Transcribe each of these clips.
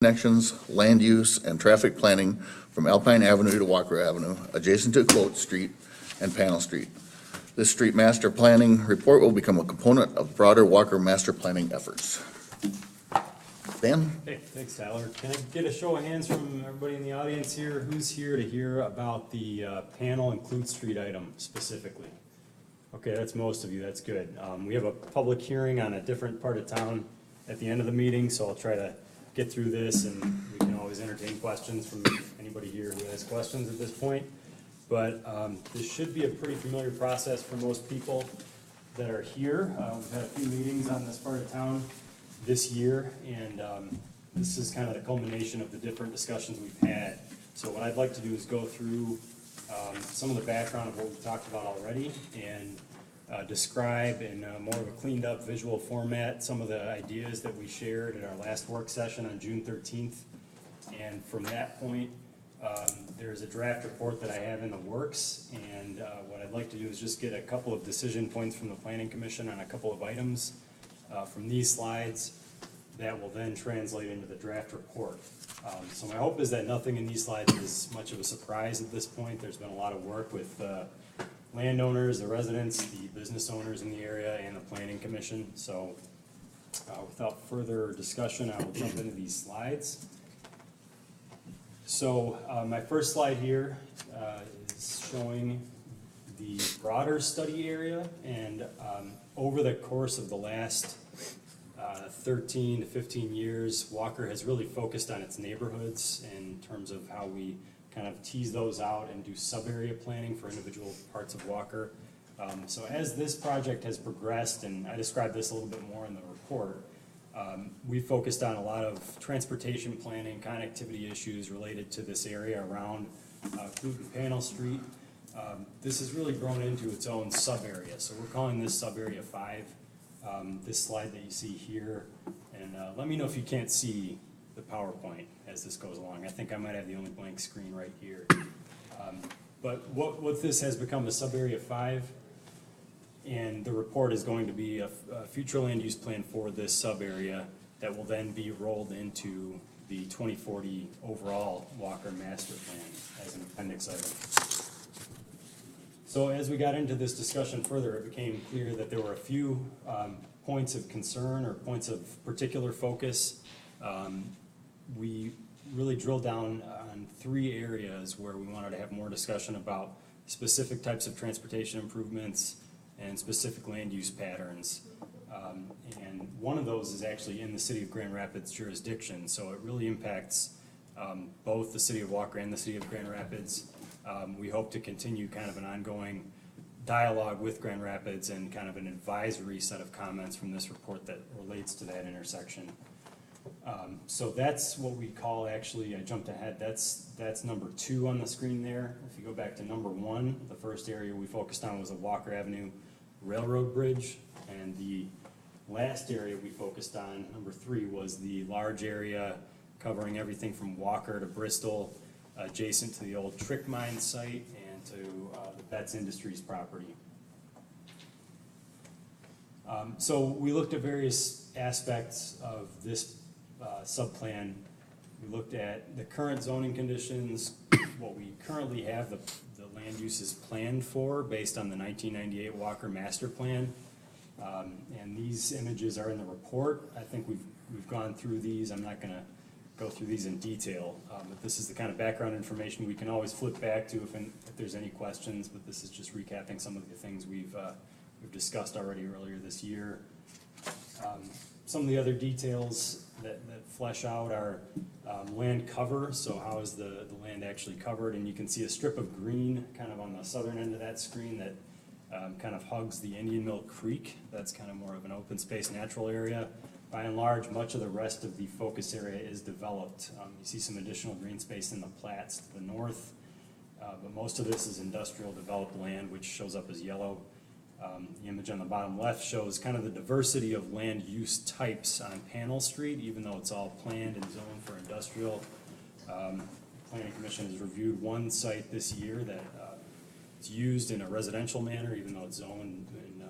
connections, land use, and traffic planning from Alpine Avenue to Walker Avenue, adjacent to Quote Street and Panel Street. This street master planning report will become a component of broader Walker master planning efforts. Dan? Hey, thanks, Tyler. Can I get a show of hands from everybody in the audience here? Who's here to hear about the panel and Clute Street item specifically? Okay, that's most of you. That's good. We have a public hearing on a different part of town at the end of the meeting, so I'll try to get through this, and we can always entertain questions from anybody here who has questions at this point. But this should be a pretty familiar process for most people that are here. We've had a few meetings on this part of town this year, and this is kind of the culmination of the different discussions we've had. So what I'd like to do is go through some of the background of what we've talked about already, and describe in more of a cleaned up visual format some of the ideas that we shared at our last work session on June 13th. And from that point, there's a draft report that I have in the works, and what I'd like to do is just get a couple of decision points from the Planning Commission on a couple of items from these slides that will then translate into the draft report. So my hope is that nothing in these slides is much of a surprise at this point. There's been a lot of work with landowners, the residents, the business owners in the area, and the Planning Commission. So without further discussion, I will jump into these slides. So my first slide here is showing the broader study area, and over the course of the last 13 to 15 years, Walker has really focused on its neighborhoods in terms of how we kind of tease those out and do sub-area planning for individual parts of Walker. So as this project has progressed, and I described this a little bit more in the report, we focused on a lot of transportation planning, connectivity issues related to this area around Clute and Panel Street. This has really grown into its own sub-area, so we're calling this sub-area 5. This slide that you see here, and let me know if you can't see the PowerPoint as this goes along. I think I might have the only blank screen right here. But what this has become a sub-area 5, and the report is going to be a future land use plan for this sub-area that will then be rolled into the 2040 overall Walker master plan as an appendix item. So as we got into this discussion further, it became clear that there were a few points of concern or points of particular focus. We really drilled down on 3 areas where we wanted to have more discussion about specific types of transportation improvements and specific land use patterns. And one of those is actually in the City of Grand Rapids jurisdiction, so it really impacts both the City of Walker and the City of Grand Rapids. We hope to continue kind of an ongoing dialogue with Grand Rapids and kind of an advisory set of comments from this report that relates to that intersection. So that's what we call, actually, I jumped ahead, that's number 2 on the screen there. If you go back to number 1, the first area we focused on was a Walker Avenue Railroad Bridge, and the last area we focused on, number 3, was the large area covering everything from Walker to Bristol, adjacent to the old Trick Mine site and to the Betts Industries property. So we looked at various aspects of this subplan. We looked at the current zoning conditions, what we currently have the land uses planned for based on the 1998 Walker Master Plan. And these images are in the report. I think we've gone through these. I'm not going to go through these in detail, but this is the kind of background information we can always flip back to if there's any questions, but this is just recapping some of the things we've discussed already earlier this year. Some of the other details that flesh out are land cover, so how is the land actually covered, and you can see a strip of green kind of on the southern end of that screen that kind of hugs the Indian Mill Creek. That's kind of more of an open space natural area. By and large, much of the rest of the focus area is developed. You see some additional green space in the plats to the north, but most of this is industrial developed land, which shows up as yellow. The image on the bottom left shows kind of the diversity of land use types on Panel Street, even though it's all planned and zoned for industrial. The Planning Commission has reviewed one site this year that it's used in a residential manner, even though it's zoned and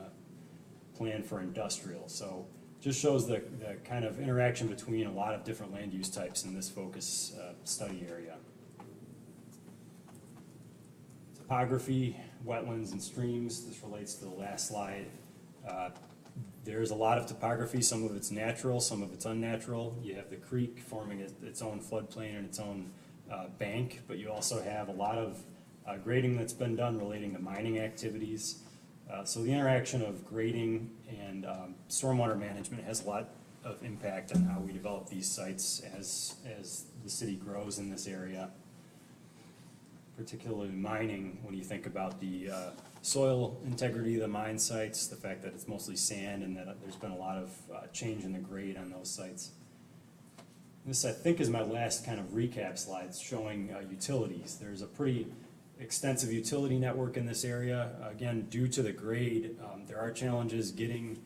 planned for industrial. So just shows the kind of interaction between a lot of different land use types in this focus study area. Topography, wetlands and streams, this relates to the last slide. There's a lot of topography, some of it's natural, some of it's unnatural. You have the creek forming its own floodplain and its own bank, but you also have a lot of grading that's been done relating to mining activities. So the interaction of grading and stormwater management has a lot of impact on how we develop these sites as the city grows in this area. Particularly mining, when you think about the soil integrity of the mine sites, the fact that it's mostly sand and that there's been a lot of change in the grade on those sites. This, I think, is my last kind of recap slide showing utilities. There's a pretty extensive utility network in this area. Again, due to the grade, there are challenges getting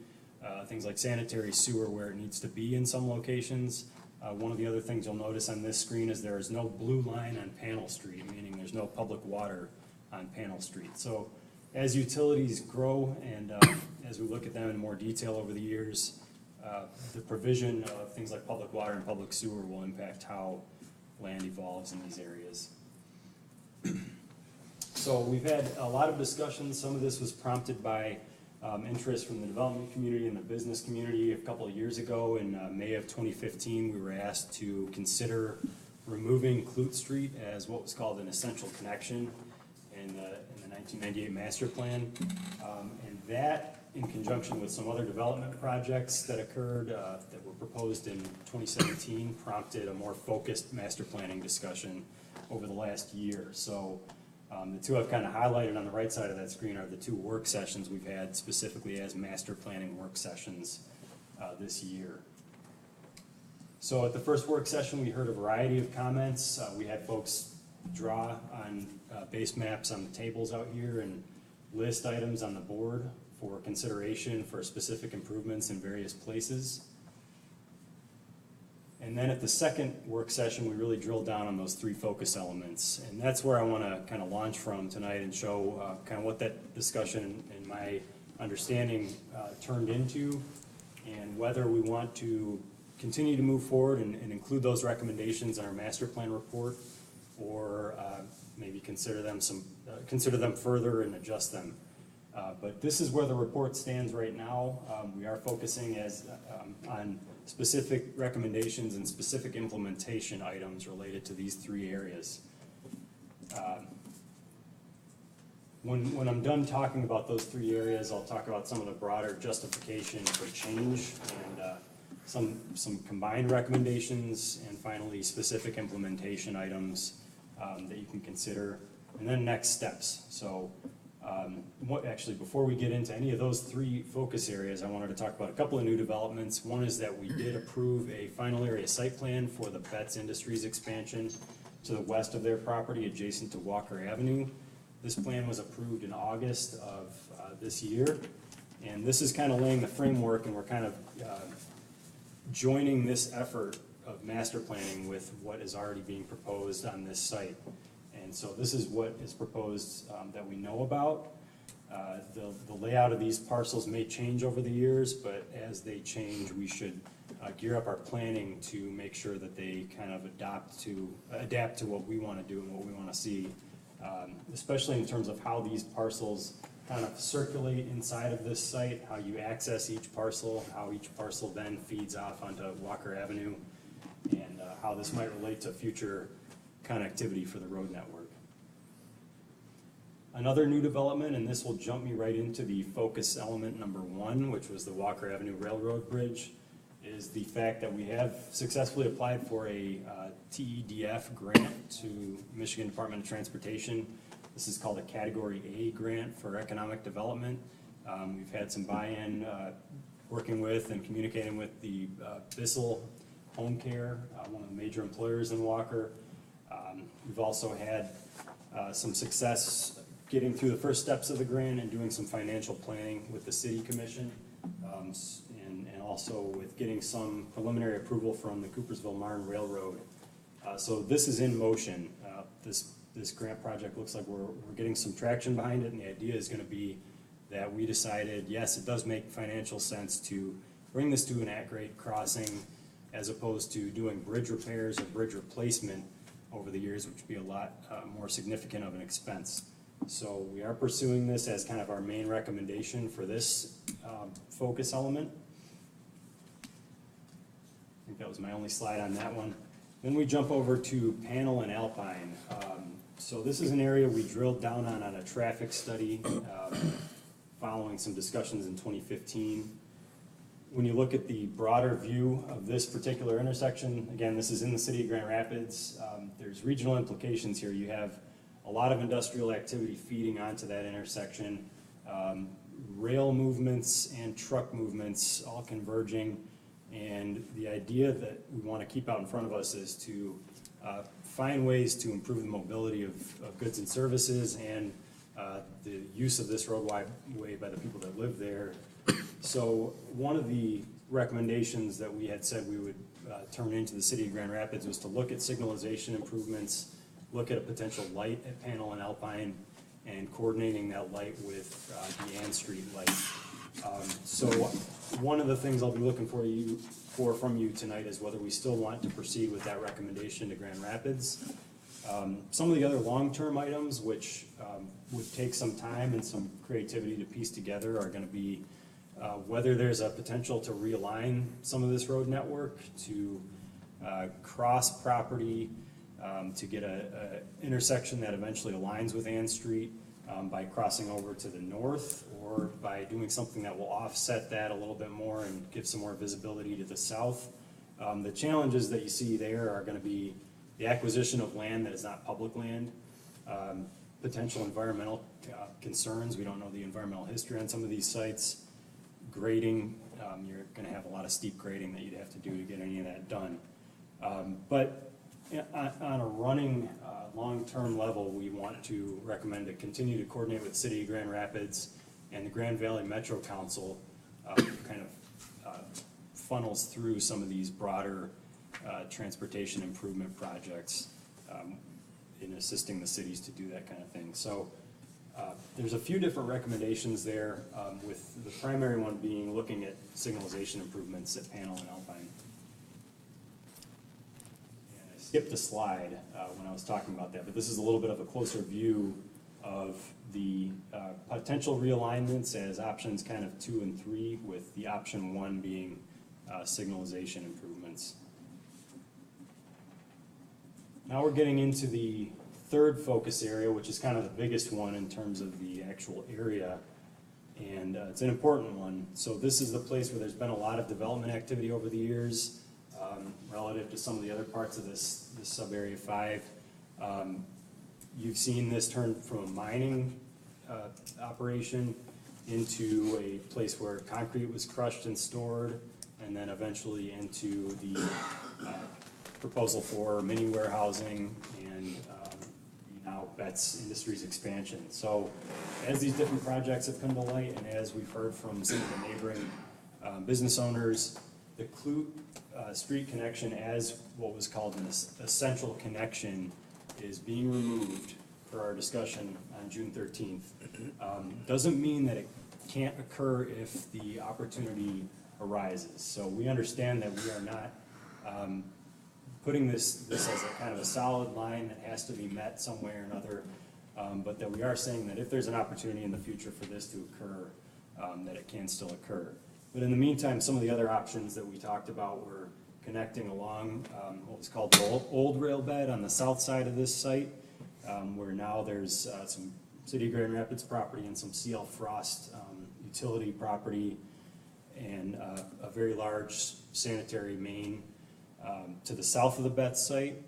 things like sanitary sewer where it needs to be in some locations. One of the other things you'll notice on this screen is there is no blue line on Panel Street, meaning there's no public water on Panel Street. So as utilities grow and as we look at them in more detail over the years, the provision of things like public water and public sewer will impact how land evolves in these areas. So we've had a lot of discussions. Some of this was prompted by interest from the development community and the business community. A couple of years ago in May of 2015, we were asked to consider removing Clute Street as what was called an essential connection in the 1998 master plan. And that, in conjunction with some other development projects that occurred that were proposed in 2017, prompted a more focused master planning discussion over the last year. So the two I've kind of highlighted on the right side of that screen are the two work sessions we've had specifically as master planning work sessions this year. So at the first work session, we heard a variety of comments. We had folks draw on base maps on the tables out here and list items on the board for consideration for specific improvements in various places. And then at the second work session, we really drilled down on those three focus elements. And that's where I want to kind of launch from tonight and show kind of what that discussion and my understanding turned into, and whether we want to continue to move forward and include those recommendations in our master plan report, or maybe consider them further and adjust them. But this is where the report stands right now. We are focusing on specific recommendations and specific implementation items related to these three areas. When I'm done talking about those three areas, I'll talk about some of the broader justification for change and some combined recommendations, and finally specific implementation items that you can consider, and then next steps. So actually, before we get into any of those three focus areas, I wanted to talk about a couple of new developments. One is that we did approve a final area site plan for the Betts Industries expansion to the west of their property adjacent to Walker Avenue. This plan was approved in August of this year, and this is kind of laying the framework, and we're kind of joining this effort of master planning with what is already being proposed on this site. And so this is what is proposed that we know about. The layout of these parcels may change over the years, but as they change, we should gear up our planning to make sure that they kind of adapt to what we want to do and what we want to see, especially in terms of how these parcels kind of circulate inside of this site, how you access each parcel, how each parcel then feeds off onto Walker Avenue, and how this might relate to future connectivity for the road network. Another new development, and this will jump me right into the focus element number one, which was the Walker Avenue Railroad Bridge, is the fact that we have successfully applied for a TEDF grant to Michigan Department of Transportation. This is called a Category A grant for economic development. We've had some buy-in working with and communicating with the Bissell Home Care, one of the major employers in Walker. We've also had some success getting through the first steps of the grant and doing some financial planning with the City Commission, and also with getting some preliminary approval from the Coopersville-Marne Railroad. So this is in motion. This grant project looks like we're getting some traction behind it, and the idea is going to be that we decided, yes, it does make financial sense to bring this to an at-grade crossing as opposed to doing bridge repairs or bridge replacement over the years, which would be a lot more significant of an expense. So we are pursuing this as kind of our main recommendation for this focus element. I think that was my only slide on that one. Then we jump over to Panel and Alpine. So this is an area we drilled down on a traffic study following some discussions in 2015. When you look at the broader view of this particular intersection, again, this is in the city of Grand Rapids. There's regional implications here. You have a lot of industrial activity feeding onto that intersection, rail movements and truck movements all converging. And the idea that we want to keep out in front of us is to find ways to improve the mobility of goods and services and the use of this roadway by the people that live there. So one of the recommendations that we had said we would turn into the city of Grand Rapids was to look at signalization improvements, look at a potential light at Panel and Alpine, and coordinating that light with the Ann Street light. So one of the things I'll be looking for from you tonight is whether we still want to proceed with that recommendation to Grand Rapids. Some of the other long-term items, which would take some time and some creativity to piece together, are going to be whether there's a potential to realign some of this road network, to cross property, to get a intersection that eventually aligns with Ann Street by crossing over to the north, or by doing something that will offset that a little bit more and give some more visibility to the south. The challenges that you see there are going to be the acquisition of land that is not public land, potential environmental concerns. We don't know the environmental history on some of these sites. Grading, you're going to have a lot of steep grading that you'd have to do to get any of that done. But on a running long-term level, we want to recommend to continue to coordinate with the City of Grand Rapids and the Grand Valley Metro Council, kind of funnels through some of these broader transportation improvement projects in assisting the cities to do that kind of thing. So there's a few different recommendations there, with the primary one being looking at signalization improvements at Panel and Alpine. And I skipped a slide when I was talking about that, but this is a little bit of a closer view of the potential realignments as options kind of 2 and 3, with the option 1 being signalization improvements. Now we're getting into the third focus area, which is kind of the biggest one in terms of the actual area, and it's an important one. So this is the place where there's been a lot of development activity over the years relative to some of the other parts of this sub-area 5. You've seen this turn from a mining operation into a place where concrete was crushed and stored, and then eventually into the proposal for mini warehousing and now Betts Industries expansion. So as these different projects have come to light, and as we've heard from some of the neighboring business owners, the Clute street connection, as what was called an essential connection, is being removed for our discussion on June 13th. Doesn't mean that it can't occur if the opportunity arises. So we understand that we are not putting this as a kind of a solid line that has to be met some way or another, but that we are saying that if there's an opportunity in the future for this to occur, that it can still occur. But in the meantime, some of the other options that we talked about were connecting along what was called the old rail bed on the south side of this site, where now there's some City of Grand Rapids property and some CL Frost utility property, and a very large sanitary main to the south of the Betts site.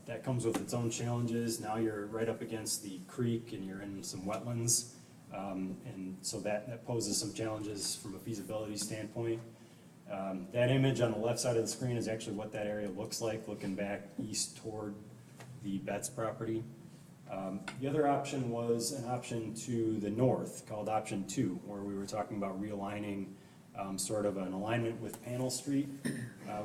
That comes with its own challenges. Now you're right up against the creek and you're in some wetlands, and so that poses some challenges from a feasibility standpoint. That image on the left side of the screen is actually what that area looks like looking back east toward the Betts property. The other option was an option to the north called option 2, where we were talking about realigning sort of an alignment with Panel Street.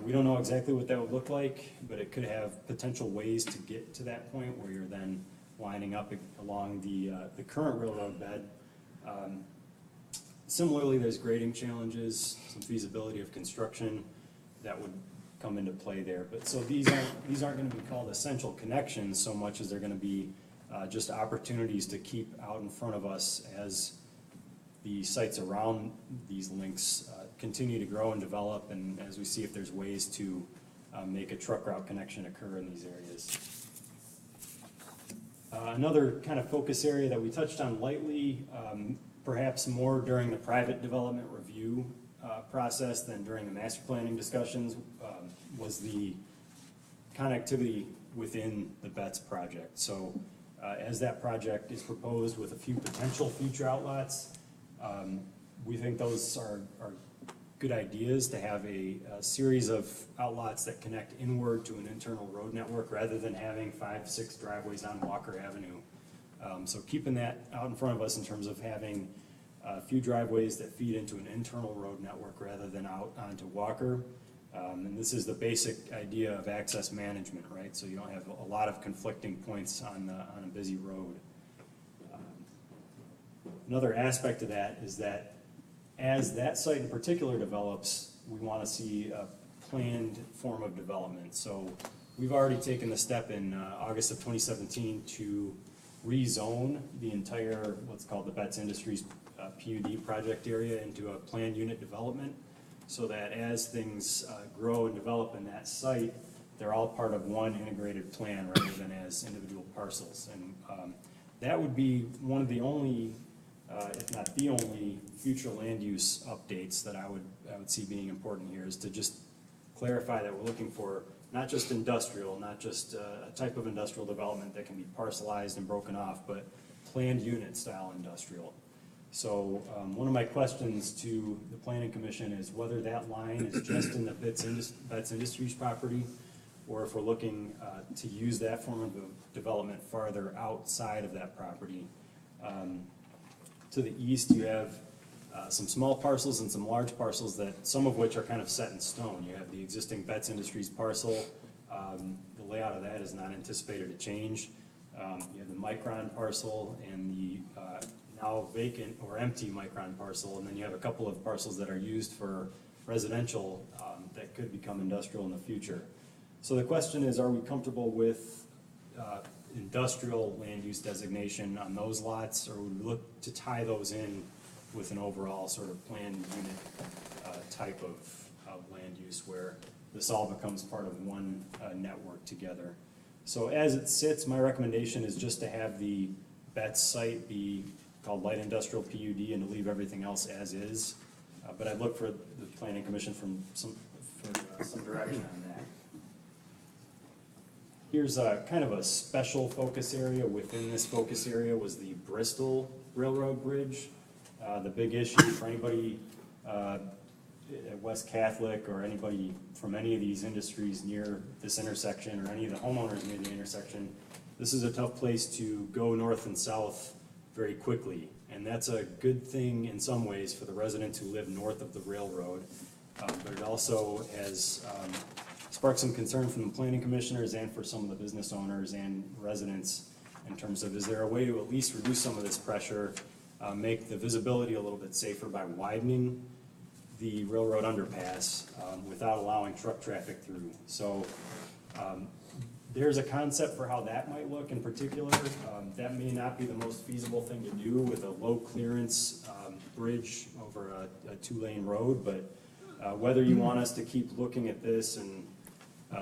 We don't know exactly what that would look like, but it could have potential ways to get to that point where you're then lining up along the current railroad bed. Similarly, there's grading challenges, some feasibility of construction that would come into play there. But so these aren't gonna be called essential connections so much as they're gonna be just opportunities to keep out in front of us as the sites around these links continue to grow and develop, and as we see if there's ways to make a truck route connection occur in these areas. Another kind of focus area that we touched on lightly, perhaps more during the private development review process than during the master planning discussions, was the connectivity within the BETS project. So as that project is proposed with a few potential future outlets, we think those are good ideas to have a series of outlets that connect inward to an internal road network rather than having 5, 6 driveways on Walker Avenue. So keeping that out in front of us in terms of having a few driveways that feed into an internal road network rather than out onto Walker. And this is the basic idea of access management, right? So you don't have a lot of conflicting points on a busy road. Another aspect of that is that as that site in particular develops, we want to see a planned form of development. So we've already taken the step in August of 2017 to rezone the entire, what's called the BETS Industries PUD project area into a planned unit development, so that as things grow and develop in that site, they're all part of one integrated plan rather than as individual parcels. And that would be one of the only, if not the only, future land use updates that I would see being important here, is to just clarify that we're looking for not just industrial, not just a type of industrial development that can be parcelized and broken off, but planned unit style industrial. So one of my questions to the Planning Commission is whether that line is just in the BETS Industries property, or if we're looking to use that form of development farther outside of that property. To the east, you have some small parcels and some large parcels, that some of which are kind of set in stone. You have the existing BETS Industries parcel. The layout of that is not anticipated to change. You have the Micron parcel and the now vacant or empty Micron parcel, and then you have a couple of parcels that are used for residential that could become industrial in the future. So the question is, are we comfortable with industrial land use designation on those lots, or would we look to tie those in with an overall sort of planned unit type of land use where this all becomes part of one network together? So as it sits, my recommendation is just to have the BETS site be called light industrial PUD and to leave everything else as is. But I'd look for the Planning Commission for some direction on that. Here's a kind of a special focus area. Within this focus area was the Bristol Railroad Bridge. The big issue for anybody at West Catholic or anybody from any of these industries near this intersection, or any of the homeowners near the intersection, this is a tough place to go north and south very quickly. And that's a good thing in some ways for the residents who live north of the railroad. But it also has sparked some concern from the planning commissioners and for some of the business owners and residents in terms of, is there a way to at least reduce some of this pressure, make the visibility a little bit safer by widening the railroad underpass without allowing truck traffic through. So there's a concept for how that might look in particular. That may not be the most feasible thing to do with a low clearance bridge over a 2-lane road, but whether you want us to keep looking at this and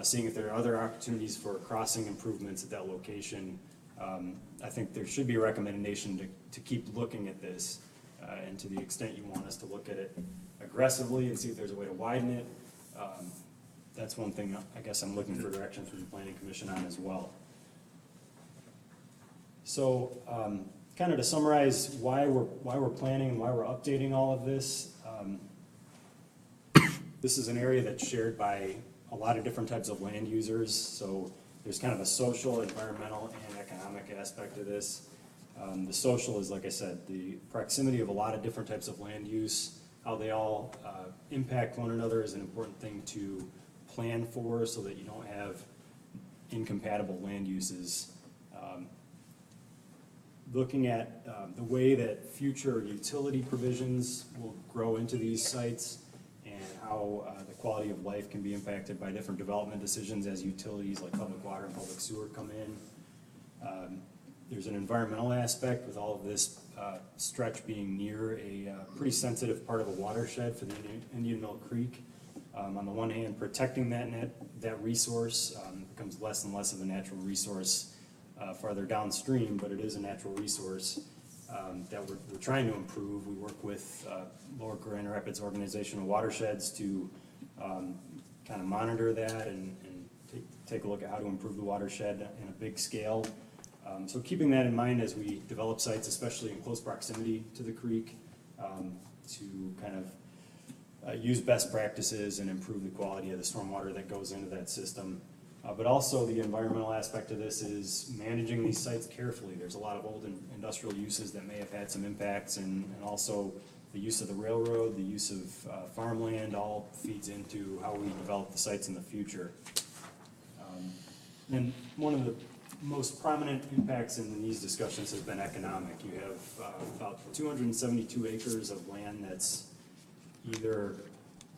seeing if there are other opportunities for crossing improvements at that location, I think there should be a recommendation to keep looking at this, and to the extent you want us to look at it aggressively and see if there's a way to widen it, that's one thing I guess I'm looking for direction from the Planning Commission on as well. So kind of to summarize why we're planning and why we're updating all of this, this is an area that's shared by a lot of different types of land users. So there's kind of a social, environmental, and economic aspect of this. The social is, like I said, the proximity of a lot of different types of land use. How they all impact one another is an important thing to plan for, so that you don't have incompatible land uses. looking at the way that future utility provisions will grow into these sites and how the quality of life can be impacted by different development decisions as utilities like public water and public sewer come in. There's an environmental aspect with all of this stretch being near a pretty sensitive part of a watershed for the Indian Mill Creek. On the one hand, protecting that resource becomes less and less of a natural resource farther downstream, but it is a natural resource that we're trying to improve. We work with Lower Grand Rapids Organizational Watersheds to kind of monitor that and take a look at how to improve the watershed in a big scale. So keeping that in mind as we develop sites, especially in close proximity to the creek, to kind of use best practices and improve the quality of the stormwater that goes into that system. But also the environmental aspect of this is managing these sites carefully. There's a lot of old industrial uses that may have had some impacts, and also the use of the railroad, the use of farmland, all feeds into how we develop the sites in the future. And one of the most prominent impacts in these discussions has been economic. You have about 272 acres of land that's either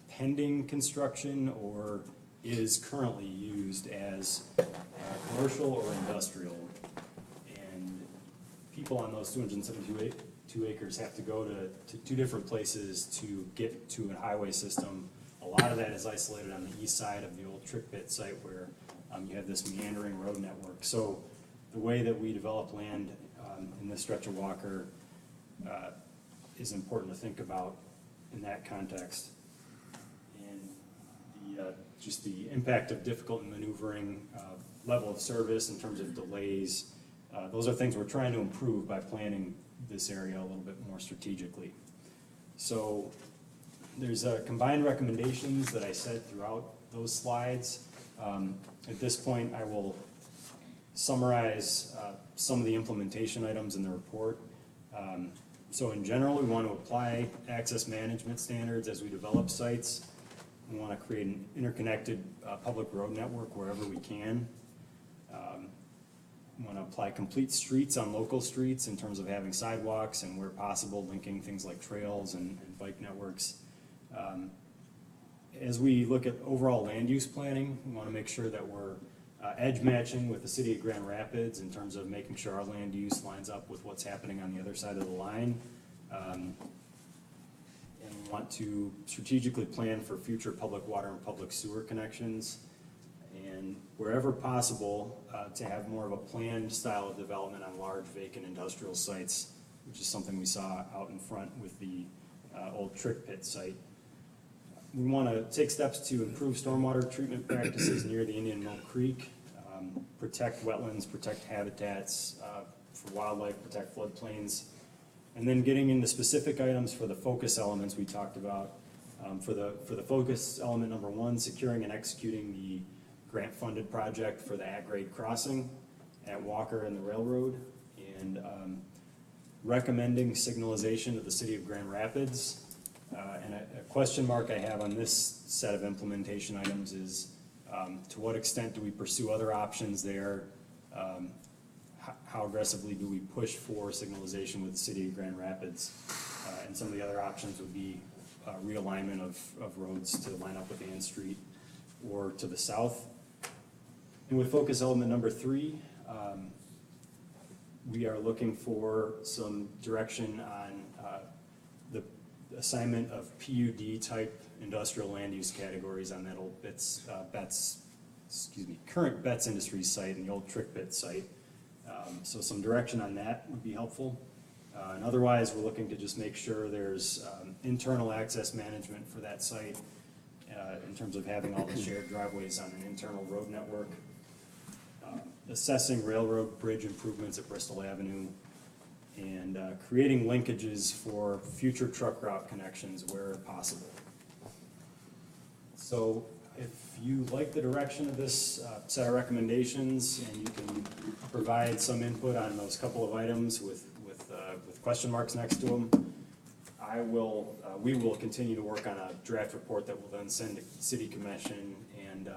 pending construction or is currently used as commercial or industrial. And people on those 272 acres have to go to two different places to get to a highway system. A lot of that is isolated on the east side of the old Trick Pit site where you have this meandering road network. So the way that we develop land in this stretch of Walker is important to think about in that context. And just the impact of difficult maneuvering, level of service in terms of delays, those are things we're trying to improve by planning this area a little bit more strategically. So there's combined recommendations that I said throughout those slides. At this point, I will summarize some of the implementation items in the report. So in general, we want to apply access management standards as we develop sites. We want to create an interconnected public road network wherever we can. We want to apply complete streets on local streets in terms of having sidewalks and where possible linking things like trails and bike networks. As we look at overall land use planning, we want to make sure that we're edge matching with the city of Grand Rapids in terms of making sure our land use lines up with what's happening on the other side of the line. And we want to strategically plan for future public water and public sewer connections. And wherever possible, to have more of a planned style of development on large vacant industrial sites, which is something we saw out in front with the old Trick Pit site. We want to take steps to improve stormwater treatment practices near the Indian Mill Creek, protect wetlands, protect habitats for wildlife, protect floodplains, and then getting into specific items for the focus elements we talked about. For the focus element number one, securing and executing the grant-funded project for the at-grade crossing at Walker and the railroad, and recommending signalization to the city of Grand Rapids. And a question mark I have on this set of implementation items is to what extent do we pursue other options there? How aggressively do we push for signalization with the city of Grand Rapids? And some of the other options would be realignment of roads to line up with Ann Street or to the south. And with focus element number three, we are looking for some direction on the assignment of PUD type industrial land use categories on that old current Betts Industries site and the old Trick Pit site. So some direction on that would be helpful. And otherwise, we're looking to just make sure there's internal access management for that site in terms of having all the shared driveways on an internal road network. Assessing railroad bridge improvements at Bristol Avenue, and creating linkages for future truck route connections where possible. So if you like the direction of this set of recommendations, and you can provide some input on those couple of items with question marks next to them, we will continue to work on a draft report that we'll then send to City Commission, and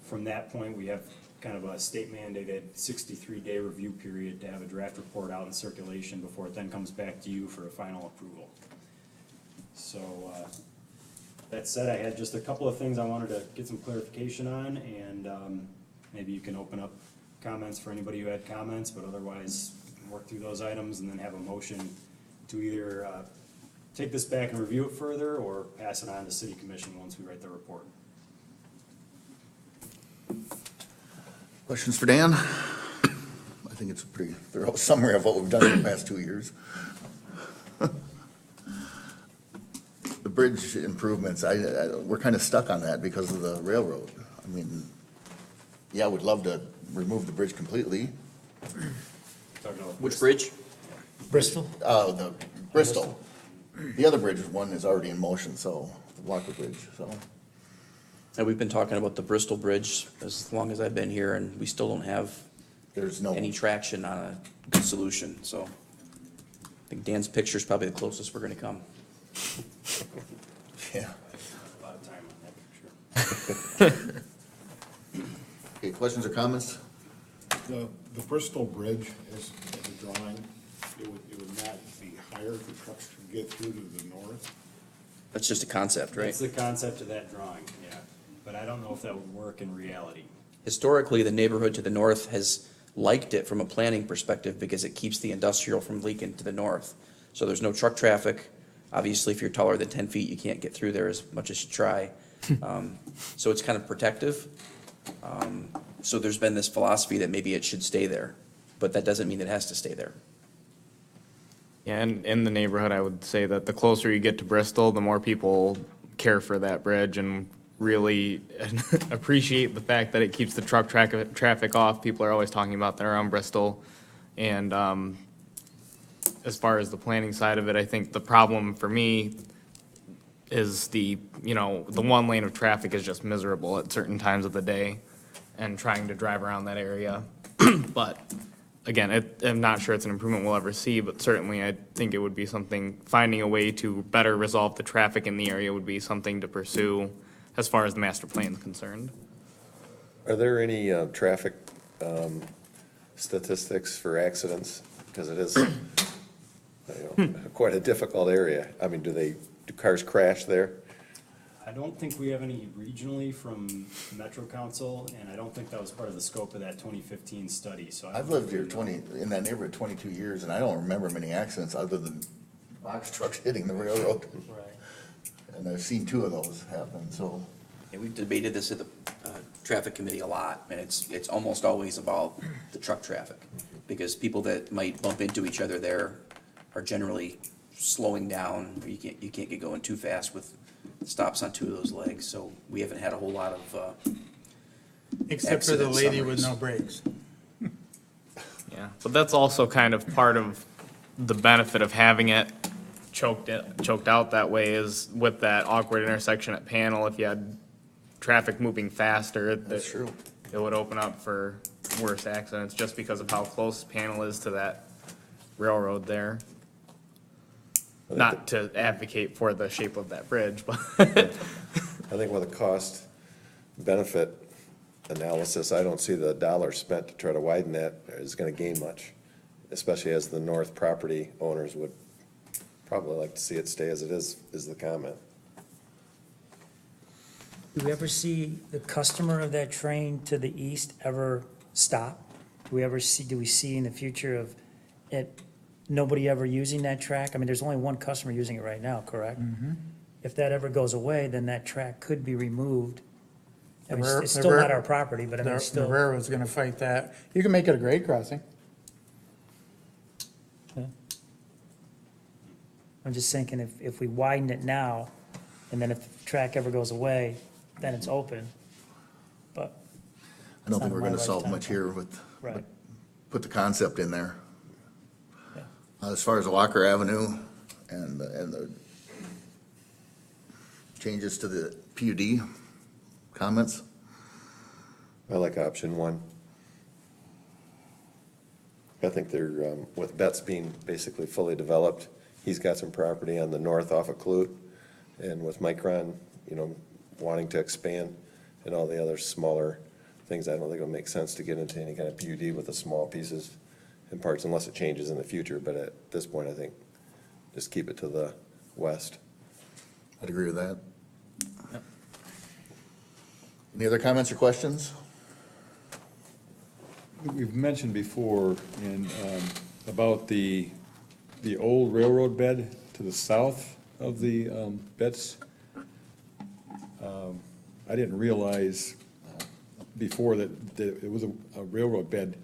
from that point we have kind of a state mandated 63-day review period to have a draft report out in circulation before it then comes back to you for a final approval. So, that said, I had just a couple of things I wanted to get some clarification on, and maybe you can open up comments for anybody who had comments, but otherwise work through those items and then have a motion to either take this back and review it further or pass it on to city commission once we write the report. Questions for Dan? I think it's a pretty thorough summary of what we've done in the past 2 years. The bridge improvements, we're kind of stuck on that because of the railroad. I mean, yeah, we'd love to remove the bridge completely. Talking about Which bridge? Bristol? The Bristol. The other bridge one is already in motion, so, the Walker Bridge, so. And we've been talking about the Bristol Bridge as long as I've been here, and we still don't have There's no, any traction on a good solution, so. I think Dan's picture's probably the closest we're gonna come. yeah. a lot of time on that picture. Okay, questions or comments? The Bristol Bridge is a drawing, it would not be higher for trucks to get through to the north. That's just a concept, right? That's the concept of that drawing, yeah, but I don't know if that would work in reality. Historically, the neighborhood to the north has liked it from a planning perspective because it keeps the industrial from leaking to the north. So there's no truck traffic. Obviously, if you're taller than 10 feet, you can't get through there as much as you try. So it's kind of protective. So there's been this philosophy that maybe it should stay there, but that doesn't mean it has to stay there. Yeah, and in the neighborhood, I would say that the closer you get to Bristol, the more people care for that bridge and really appreciate the fact that it keeps the truck traffic off. People are always talking about that around Bristol. And as far as the planning side of it, I think the problem for me is the one lane of traffic is just miserable at certain times of the day and trying to drive around that area. But again, I'm not sure it's an improvement we'll ever see, but certainly I think it would be something, finding a way to better resolve the traffic in the area would be something to pursue as far as the master plan is concerned. Are there any traffic statistics for accidents? Because it is quite a difficult area. I mean, do cars crash there? I don't think we have any regionally from Metro Council, and I don't think that was part of the scope of that 2015 study, so. I've lived here in that neighborhood 22 years, and I don't remember many accidents other than box trucks hitting the railroad. Right. And I've seen 2 of those happen, so. And we've debated this at the traffic committee a lot, and it's almost always about the truck traffic. Because people that might bump into each other there are generally slowing down. You can't get going too fast with stops on 2 of those legs, so we haven't had a whole lot of Except for the accident lady with summaries. no brakes. Yeah, but that's also kind of part of the benefit of having it choked out that way is with that awkward intersection at Panel. If you had traffic moving faster, That's true. it would open up for worse accidents just because of how close Panel is to that railroad there. Not to advocate for the shape of that bridge, but I think with a cost benefit analysis, I don't see the dollar spent to try to widen that is gonna gain much, especially as the north property owners would probably like to see it stay as it is the comment. Do we ever see the customer of that train to the east ever stop? Do we see in the future of it, nobody ever using that track? I mean, there's only one customer using it right now, correct? If that ever goes away, then that track could be removed. I mean, it's still not our property, but I mean, it's The still. railroad's gonna fight that. You can make it a grade crossing. I'm just thinking if we widen it now, and then if the track ever goes away, then it's open. But, I don't think It's we're not gonna my solve lifetime. much here with, right, put the concept in there. Yeah. As far as Walker Avenue and the changes to the PUD, comments? I like option 1. I think they're, with Betts being basically fully developed, he's got some property on the north off of Clute, and with Micron, wanting to expand and all the other smaller things, I don't think it'll make sense to get into any kind of PUD with the small pieces and parts unless it changes in the future, but at this point, I think just keep it to the west. I'd agree with that. Any other comments or questions? We've mentioned before about the old railroad bed to the south of the Betts. I didn't realize before that it was a railroad bed.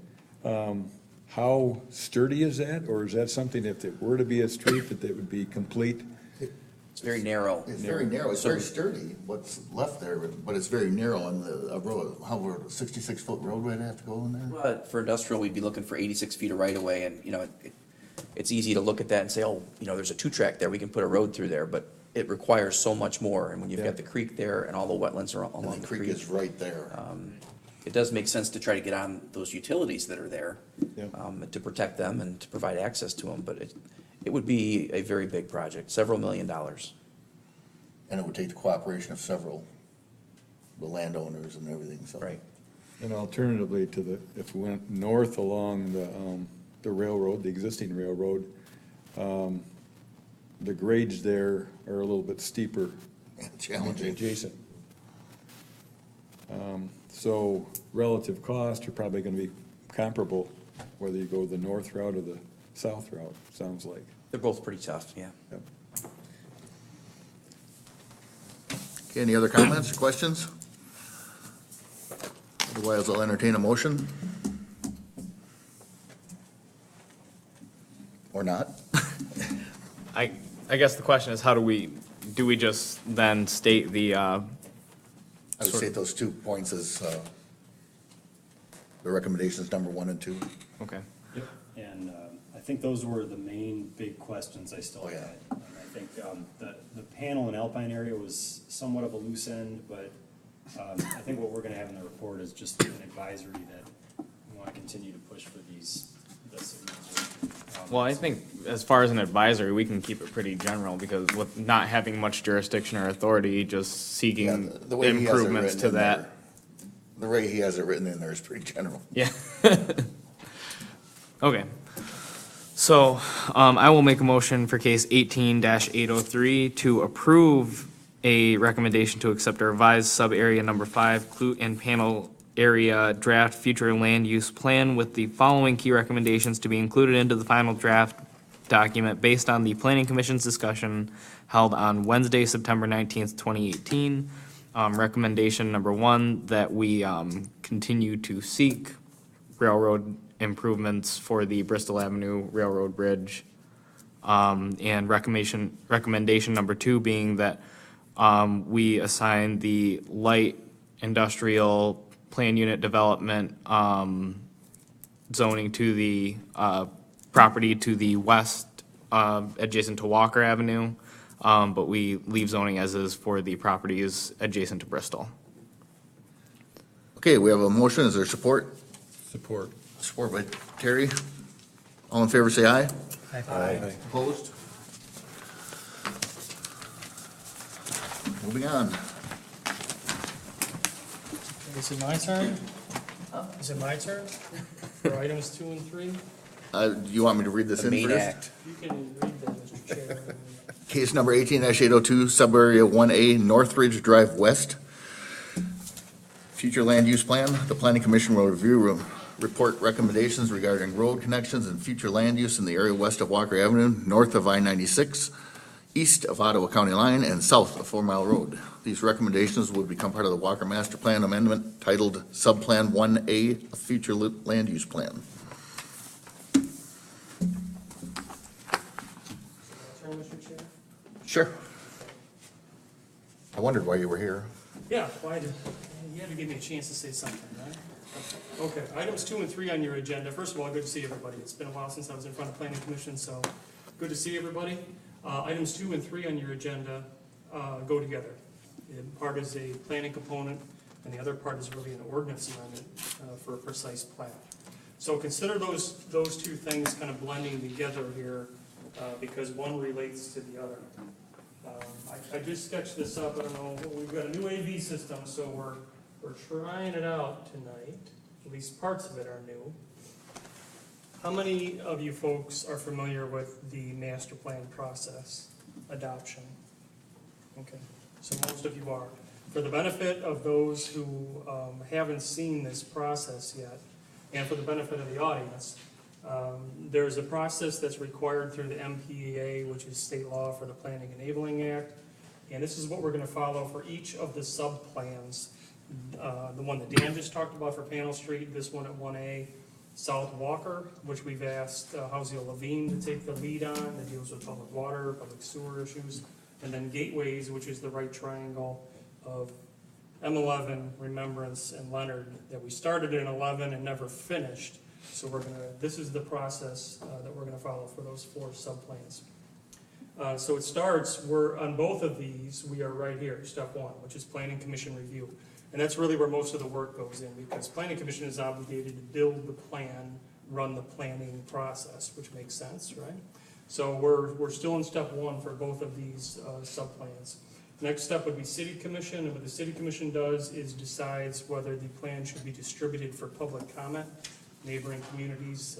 How sturdy is that, or is that something, if it were to be a street, that would be complete? It's very narrow. It's very narrow, it's So- very sturdy, what's left there, but it's very narrow on the road. How, we're 66-foot roadway to have to go in there? But for industrial, we'd be looking for 86 feet of right of way, and, you know, it's easy to look at that and say, oh, you know, there's a 2-track there, we can put a road through there, but it requires so much more, and when you've got the creek there and all the wetlands are And along the the creek creek, is right there. it does make sense to try to get on those utilities that are there, Yeah. to protect them and to provide access to them, but it would be a very big project, several $1 million. And it would take the cooperation of several, the landowners and everything, so. Right. And alternatively to if we went north along the railroad, the existing railroad, the grades there are a little bit steeper than Challenging. adjacent. So relative costs are probably gonna be comparable, whether you go the north route or the south route, sounds like. They're both pretty tough, yeah. Yep. Okay, any other comments or questions? Otherwise, I'll entertain a motion. Or not. I guess the question is, do we just then state the, I would say those 2 points as, the recommendations number 1 and 2. okay. And I think those were the main big questions I still Oh, yeah. had. And I think the panel in Alpine area was somewhat of a loose end, but I think what we're gonna have in the report is just an advisory that we wanna continue to push for these, this. Well, I think as far as an advisory, we can keep it pretty general, because with not having much jurisdiction or authority, just Yeah, seeking the way he has it improvements written to in that. there- The way he has it written in there is pretty general. Yeah. Okay. So, I will make a motion for case 18-803 to approve a recommendation to accept a revised sub-area number 5, Clute and Panel Area Draft Future Land Use Plan with the following key recommendations to be included into the final draft document based on the Planning Commission's discussion held on Wednesday, September 19th, 2018. Recommendation number 1, that we continue to seek railroad improvements for the Bristol Avenue Railroad Bridge. And recommendation number 2 being that we assign the light industrial plan unit development zoning to the property to the west adjacent to Walker Avenue, but we leave zoning as is for the properties adjacent to Bristol. Okay, we have a motion. Is there support? Support. Support by Terry. All in favor, say aye. Aye. Opposed? Moving on. Is it my turn? Is it my turn for items 2 and 3? Do you want me to read this The in main first? act. You can read that, Mr. Chair. Case number 18-802, Sub-Area 1A, Northridge Drive West. Future land use plan. The Planning Commission will review report recommendations regarding road connections and future land use in the area west of Walker Avenue, north of I-96, east of Ottawa County line, and south of 4 Mile Road. These recommendations would become part of the Walker Master Plan Amendment titled Subplan 1A, a Future Land Use Plan. Turn, Mr. Chair? Sure. I wondered why you were here. Yeah, why did, you had to give me a chance to say something, right? Okay, items 2 and 3 on your agenda. First of all, good to see everybody. It's been a while since I was in front of Planning Commission, so good to see everybody. Items 2 and 3 on your agenda go together. Part is a planning component, and the other part is really an ordinance amendment for a precise plat. So consider those 2 things kind of blending together here, because one relates to the other. I just sketched this up, I don't know, we've got a new AV system, so we're we're trying it out tonight, at least parts of it are new. How many of you folks are familiar with the master plan process adoption? Okay, so most of you are. For the benefit of those who haven't seen this process yet, and for the benefit of the audience, there's a process that's required through the MPEA, which is state law for the Planning Enabling Act. And this is what we're gonna follow for each of the sub-plans. The one that Dan just talked about for Panel Street, this one at 1A, South Walker, which we've asked Houseo Levine to take the lead on, that deals with public water, public sewer issues. And then Gateways, which is the right triangle of M11, Remembrance, and Leonard, that we started in 11 and never finished. So this is the process that we're gonna follow for those 4 sub-plans. So it starts, on both of these, we are right here, step 1, which is Planning Commission review. And that's really where most of the work goes in, because Planning Commission is obligated to build the plan, run the planning process, which makes sense, right? So we're still in step 1 for both of these sub-plans. Next step would be City Commission, and what the City Commission does is decides whether the plan should be distributed for public comment, neighboring communities,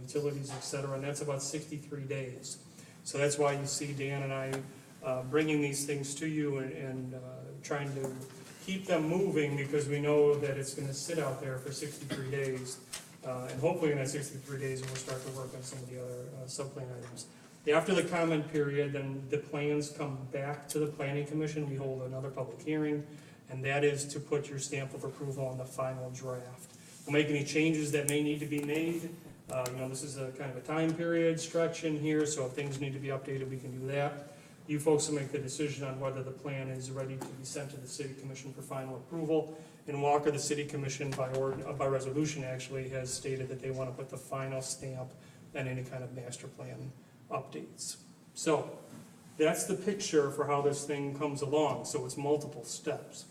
utilities, et cetera, and that's about 63 days. So that's why you see Dan and I bringing these things to you and trying to keep them moving, because we know that it's gonna sit out there for 63 days. And hopefully in that 63 days, we'll start to work on some of the other sub-plan items. After the comment period, then the plans come back to the Planning Commission. We hold another public hearing, and that is to put your stamp of approval on the final draft. We'll make any changes that may need to be made. This is a kind of a time period stretch in here, so if things need to be updated, we can do that. You folks will make the decision on whether the plan is ready to be sent to the City Commission for final approval. In Walker, the City Commission by resolution actually has stated that they want to put the final stamp on any kind of master plan updates. So that's the picture for how this thing comes along. So it's multiple steps.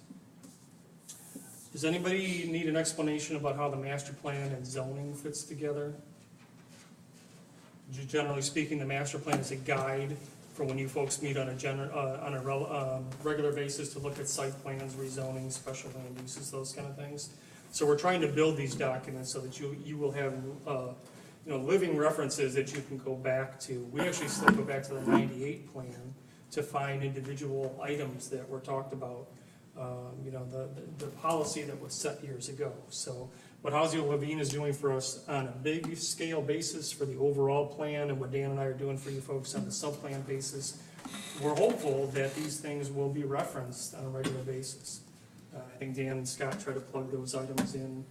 Does anybody need an explanation about how the master plan and zoning fits together? Generally speaking, the master plan is a guide for when you folks meet on a regular basis to look at site plans, rezoning, special land uses, those kind of things. So we're trying to build these documents so that you will have living references that you can go back to. We actually still go back to the 98 plan to find individual items that were talked about, the policy that was set years ago. So what Houseo Levine is doing for us on a big scale basis for the overall plan, and what Dan and I are doing for you folks on the sub-plan basis, we're hopeful that these things will be referenced on a regular basis. I think Dan and Scott try to plug those items in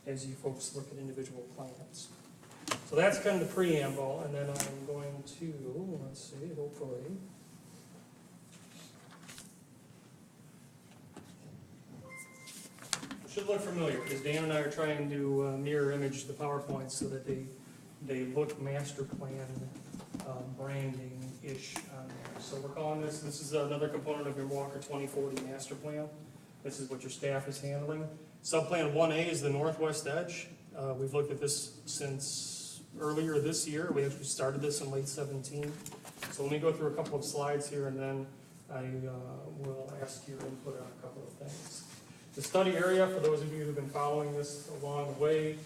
as you folks look at individual plans. So that's kind of the preamble, and then I'm going to, let's see, hopefully. It should look familiar, because Dan and I are trying to mirror image the PowerPoints so that they look master plan branding-ish on there. So we're calling this is another component of your Walker 2040 master plan. This is what your staff is handling. Subplan 1A is the northwest edge. We've looked at this since earlier this year. We actually started this in late 17. So let me go through a couple of slides here, and then I will ask your input on a couple of things. The study area, for those of you who've been following this along the way,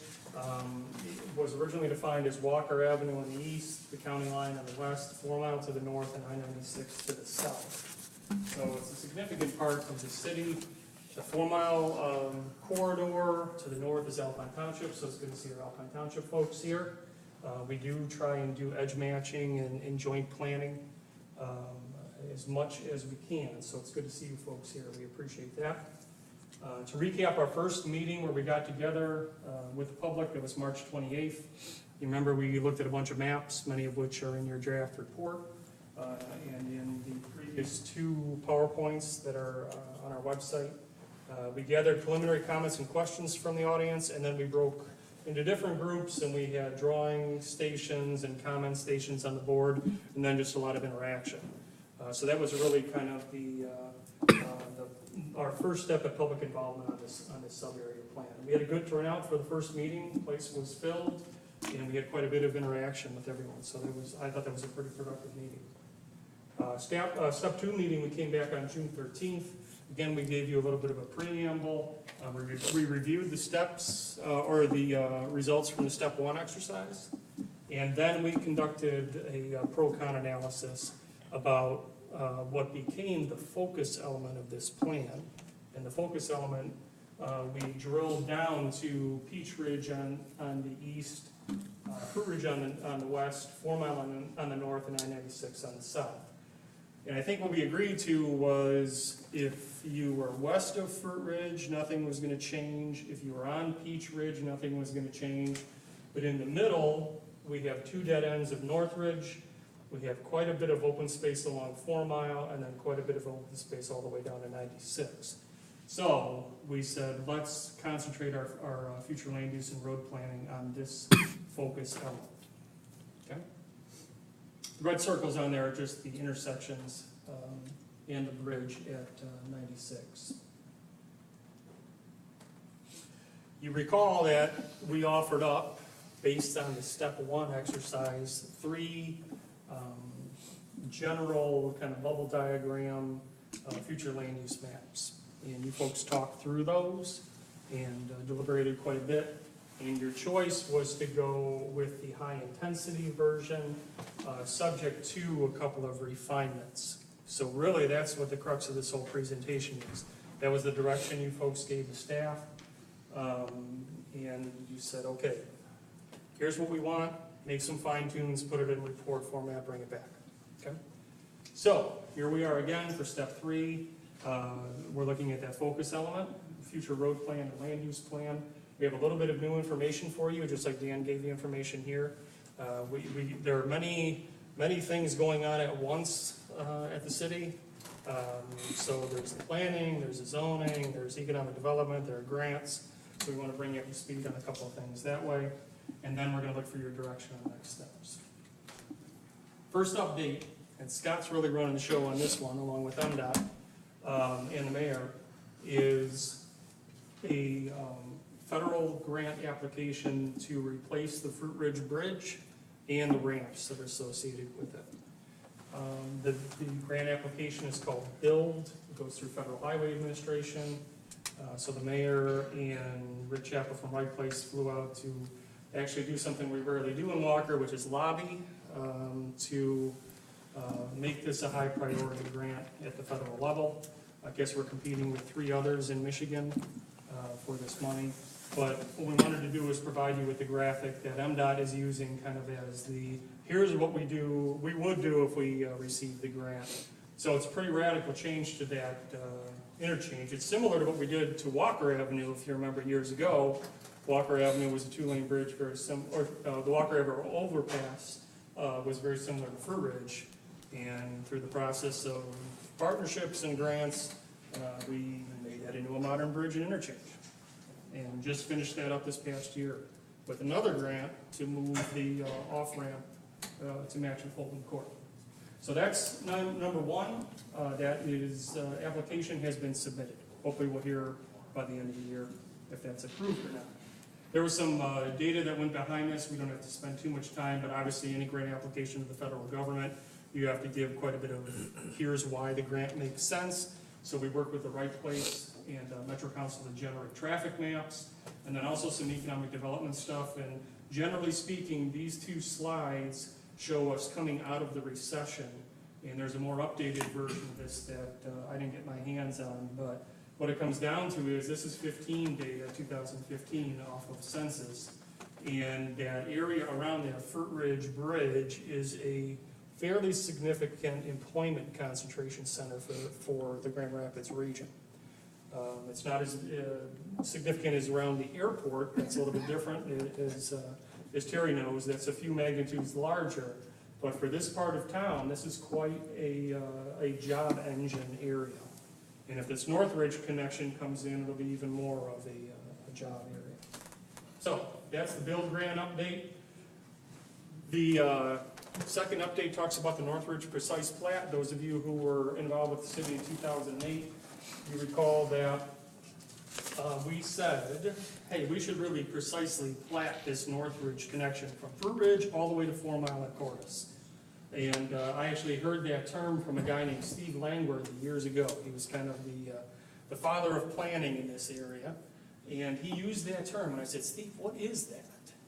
was originally defined as Walker Avenue on the east, the county line on the west, 4 Mile to the north, and I-96 to the south. So it's a significant part of the city. The 4 Mile corridor to the north is Alpine Township, so it's good to see our Alpine Township folks here. We do try and do edge matching and joint planning as much as we can, so it's good to see you folks here. We appreciate that. To recap our first meeting where we got together with the public, it was March 28th. You remember we looked at a bunch of maps, many of which are in your draft report, and in the previous 2 PowerPoints that are on our website. We gathered preliminary comments and questions from the audience, and then we broke into different groups, and we had drawing stations and comment stations on the board, and then just a lot of interaction. So that was really kind of our first step at public involvement on this sub-area plan. We had a good turnout for the first meeting. The place was filled, and we had quite a bit of interaction with everyone. So I thought that was a pretty productive meeting. Step 2 meeting, we came back on June 13th. Again, we gave you a little bit of a preamble. We reviewed the steps, or the results from the step one exercise. And then we conducted a pro-con analysis about what became the focus element of this plan. And the focus element, we drilled down to Peach Ridge on the east, Fruit Ridge on the west, 4 Mile on the north, and I-96 on the south. And I think what we agreed to was if you were west of Fruit Ridge, nothing was gonna change. If you were on Peach Ridge, nothing was gonna change. But in the middle, we have 2 dead ends of North Ridge. We have quite a bit of open space along 4 Mile, and then quite a bit of open space all the way down to 96. So we said, let's concentrate our future land use and road planning on this focus element. Okay? The red circles on there are just the intersections and the bridge at 96. You recall that we offered up, based on the step one exercise, 3 general kind of bubble diagram future land use maps. And you folks talked through those and deliberated quite a bit. And your choice was to go with the high-intensity version, subject to a couple of refinements. So really, that's what the crux of this whole presentation is. That was the direction you folks gave the staff. And you said, okay, here's what we want, make some fine-tunes, put it in report format, bring it back. Okay? So, here we are again for step 3. We're looking at that focus element, future road plan and land use plan. We have a little bit of new information for you, just like Dan gave you information here. There are many things going on at once at the city. So there's the planning, there's the zoning, there's economic development, there are grants. So we want to bring you up to speed on a couple of things that way. And then we're going to look for your direction on next steps. First update, and Scott's really running the show on this one, along with MDOT and the mayor, is a federal grant application to replace the Fruit Ridge Bridge and the ramps that are associated with it. The grant application is called BUILD. It goes through Federal Highway Administration. So the mayor and Rich Chappell from Right Place flew out to actually do something we rarely do in Walker, which is lobby to make this a high priority grant at the federal level. I guess we're competing with 3 others in Michigan for this money. But what we wanted to do is provide you with the graphic that MDOT is using kind of as the, here's what we would do if we received the grant. So it's a pretty radical change to that interchange. It's similar to what we did to Walker Avenue, if you remember years ago. Walker Avenue was a 2-lane bridge, very similar, the Walker Avenue overpass was very similar to Fruit Ridge. And through the process of partnerships and grants, we made that into a modern bridge and interchange. And just finished that up this past year with another grant to move the off-ramp to match with Fulton Court. So that's number 1. That is, application has been submitted. Hopefully we'll hear by the end of the year if that's approved or not. There was some data that went behind this. We don't have to spend too much time, but obviously any grant application to the federal government, you have to give quite a bit of, here's why the grant makes sense. So we work with the Right Place and Metro Council to generate traffic maps, and then also some economic development stuff. And generally speaking, these 2 slides show us coming out of the recession. And there's a more updated version of this that I didn't get my hands on, but what it comes down to is this is 15 data, 2015 off of census. And that area around that Fruit Ridge Bridge is a fairly significant employment concentration center for the Grand Rapids region. It's not as significant as around the airport. That's a little bit different. As Terry knows, that's a few magnitudes larger. But for this part of town, this is quite a job engine area. And if this Northridge connection comes in, it'll be even more of a job area. So that's the BUILD grant update. The second update talks about the Northridge Precise Plat. Those of you who were involved with the city in 2008, you recall that we said, hey, we should really precisely plat this Northridge connection from Fruit Ridge all the way to 4 Mile at Cordes. And I actually heard that term from a guy named Steve Langworthy years ago. He was kind of the father of planning in this area, and he used that term, and I said, Steve, what is that?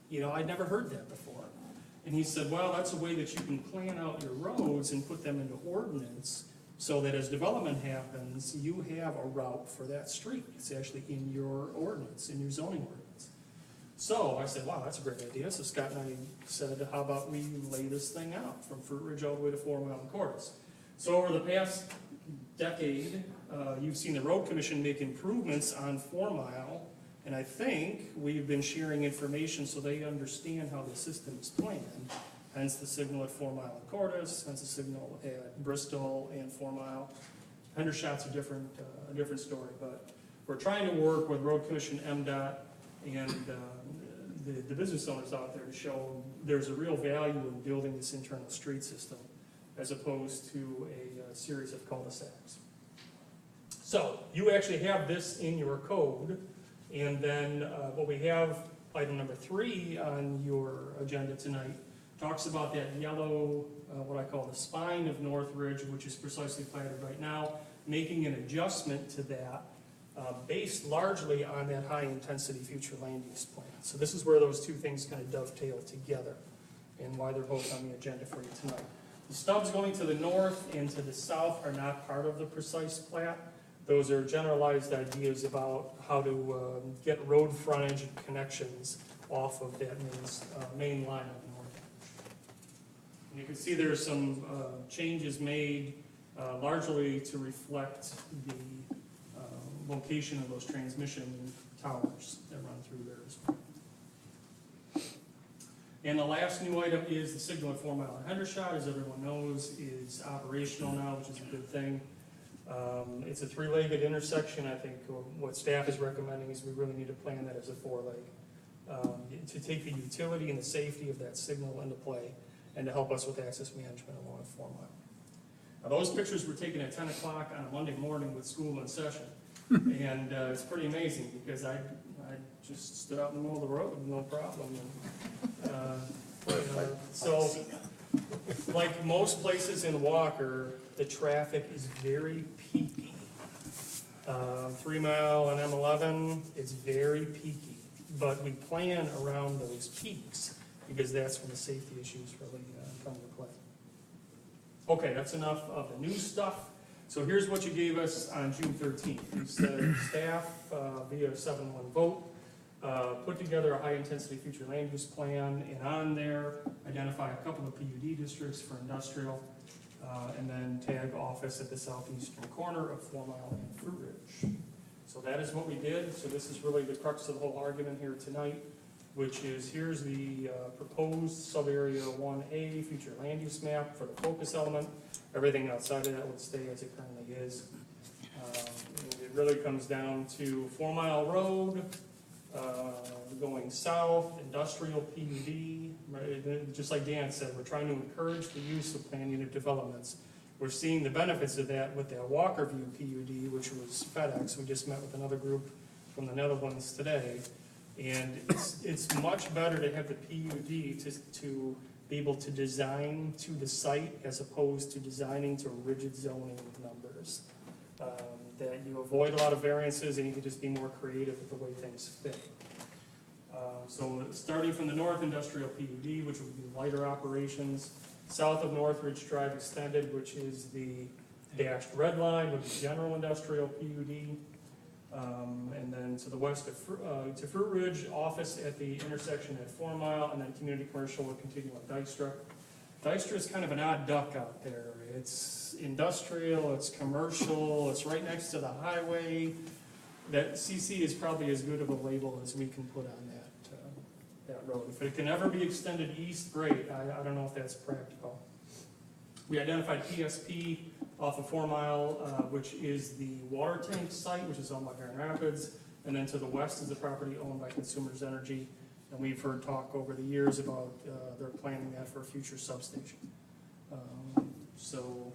You know, I'd never heard that before. And he said, well, that's a way that you can plan out your roads and put them into ordinance, so that as development happens, you have a route for that street. It's actually in your ordinance, in your zoning ordinance. So I said, wow, that's a great idea. So Scott and I said, how about we lay this thing out from Fruit Ridge all the way to 4 Mile and Cordes? So over the past decade, you've seen the road commission make improvements on 4 Mile, and I think we've been sharing information so they understand how the system is planned. Hence the signal at 4 Mile and Cordes, hence the signal at Bristol and 4 Mile. Hendershot's a different story, but we're trying to work with Road Commission, MDOT, and the business owners out there to show there's a real value in building this internal street system as opposed to a series of cul-de-sacs. So you actually have this in your code, and then what we have, item number 3 on your agenda tonight, talks about that yellow, what I call the spine of Northridge, which is precisely platted right now, making an adjustment to that based largely on that high-intensity future land use plan. So this is where those two things kind of dovetail together and why they're both on the agenda for you tonight. The stubs going to the north and to the south are not part of the precise plat. Those are generalized ideas about how to get road frontage and connections off of that main line of North. And you can see there's some changes made largely to reflect the location of those transmission towers that run through there as well. And the last new item is the signal at 4 Mile and Hendershot, as everyone knows, is operational now, which is a good thing. It's a 3-legged intersection. I think what staff is recommending is we really need to plan that as a 4-leg to take the utility and the safety of that signal into play and to help us with access management along 4 Mile. Now, those pictures were taken at 10 o'clock on a Monday morning with school in session. And it's pretty amazing because I just stood out in the middle of the road, no problem. And, so, like most places in Walker, the traffic is very peaky. 3 Mile and M11, it's very peaky. But we plan around those peaks because that's when the safety issues really come into play. Okay, that's enough of the new stuff. So here's what you gave us on June 13th. You said staff, via a 7-1 vote, put together a high-intensity future land use plan, and on there, identify a couple of PUD districts for industrial, and then tag office at the southeastern corner of 4 Mile and Fruit Ridge. So that is what we did. So this is really the crux of the whole argument here tonight, which is here's the proposed sub-area 1A future land use map for the focus element. Everything outside of that would stay as it currently is. It really comes down to 4 Mile Road, going south, industrial PUD, right? Just like Dan said, we're trying to encourage the use of planned unit developments. We're seeing the benefits of that with that Walkerview PUD, which was FedEx. We just met with another group from the Netherlands today. And it's much better to have the PUD to be able to design to the site as opposed to designing to rigid zoning numbers. That you avoid a lot of variances and you can just be more creative with the way things fit. So starting from the north, industrial PUD, which would be lighter operations. South of Northridge Drive Extended, which is the dashed red line, would be general industrial PUD. And then to the west of to Fruit Ridge, office at the intersection at 4 Mile, and then community commercial would continue on Dykstra. Dykstra is kind of an odd duck out there. It's industrial, it's commercial, it's right next to the highway. That CC is probably as good of a label as we can put on that road. If it can ever be extended east, great. I don't know if that's practical. We identified PSP off of 4 Mile, which is the water tank site, which is owned by Grand Rapids, and then to the west is the property owned by Consumers Energy. And we've heard talk over the years about their planning that for a future substation. So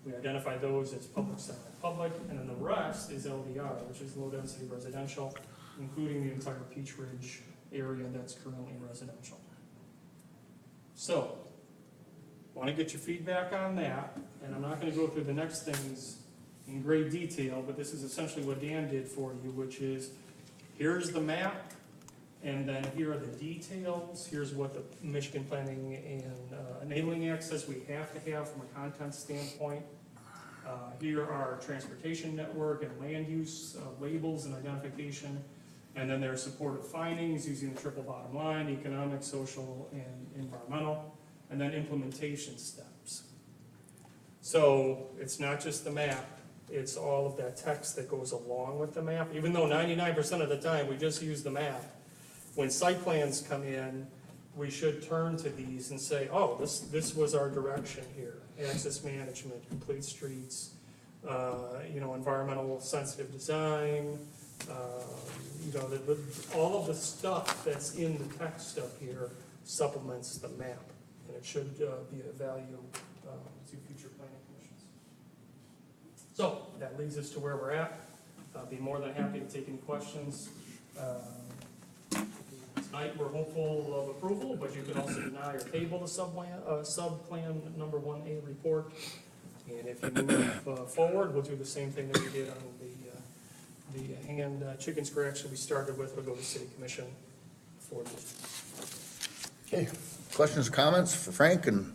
we identify those as public semi-public, and then the rest is LDR, which is low density residential, including the entire Peach Ridge area that's currently residential. So, want to get your feedback on that, and I'm not going to go through the next things in great detail, but this is essentially what Dan did for you, which is, here's the map, and then here are the details, here's what the Michigan Planning and Enabling Act says we have to have from a content standpoint. Here are transportation network and land use labels and identification, and then there are supportive findings using the triple bottom line, economic, social, and environmental, and then implementation steps. So it's not just the map, it's all of that text that goes along with the map, even though 99% of the time we just use the map. When site plans come in, we should turn to these and say, oh, this was our direction here. Access management, complete streets, environmental sensitive design, all of the stuff that's in the text up here supplements the map. And it should be a value to future planning commissions. So that leads us to where we're at. I'll be more than happy to take any questions. Tonight, we're hopeful of approval, but you can also deny or table the sub-plan number 1A report. And if you move forward, we'll do the same thing that we did on the hand chicken scratch that we started with. We'll go to city commission for this. Okay, questions or comments for Frank? And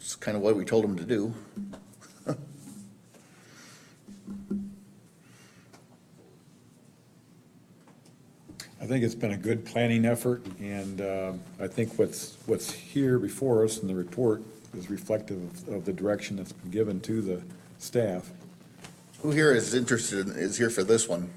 it's kind of what we told him to do. I think it's been a good planning effort, and I think what's here before us in the report is reflective of the direction that's been given to the staff. Who here is interested, is here for this one?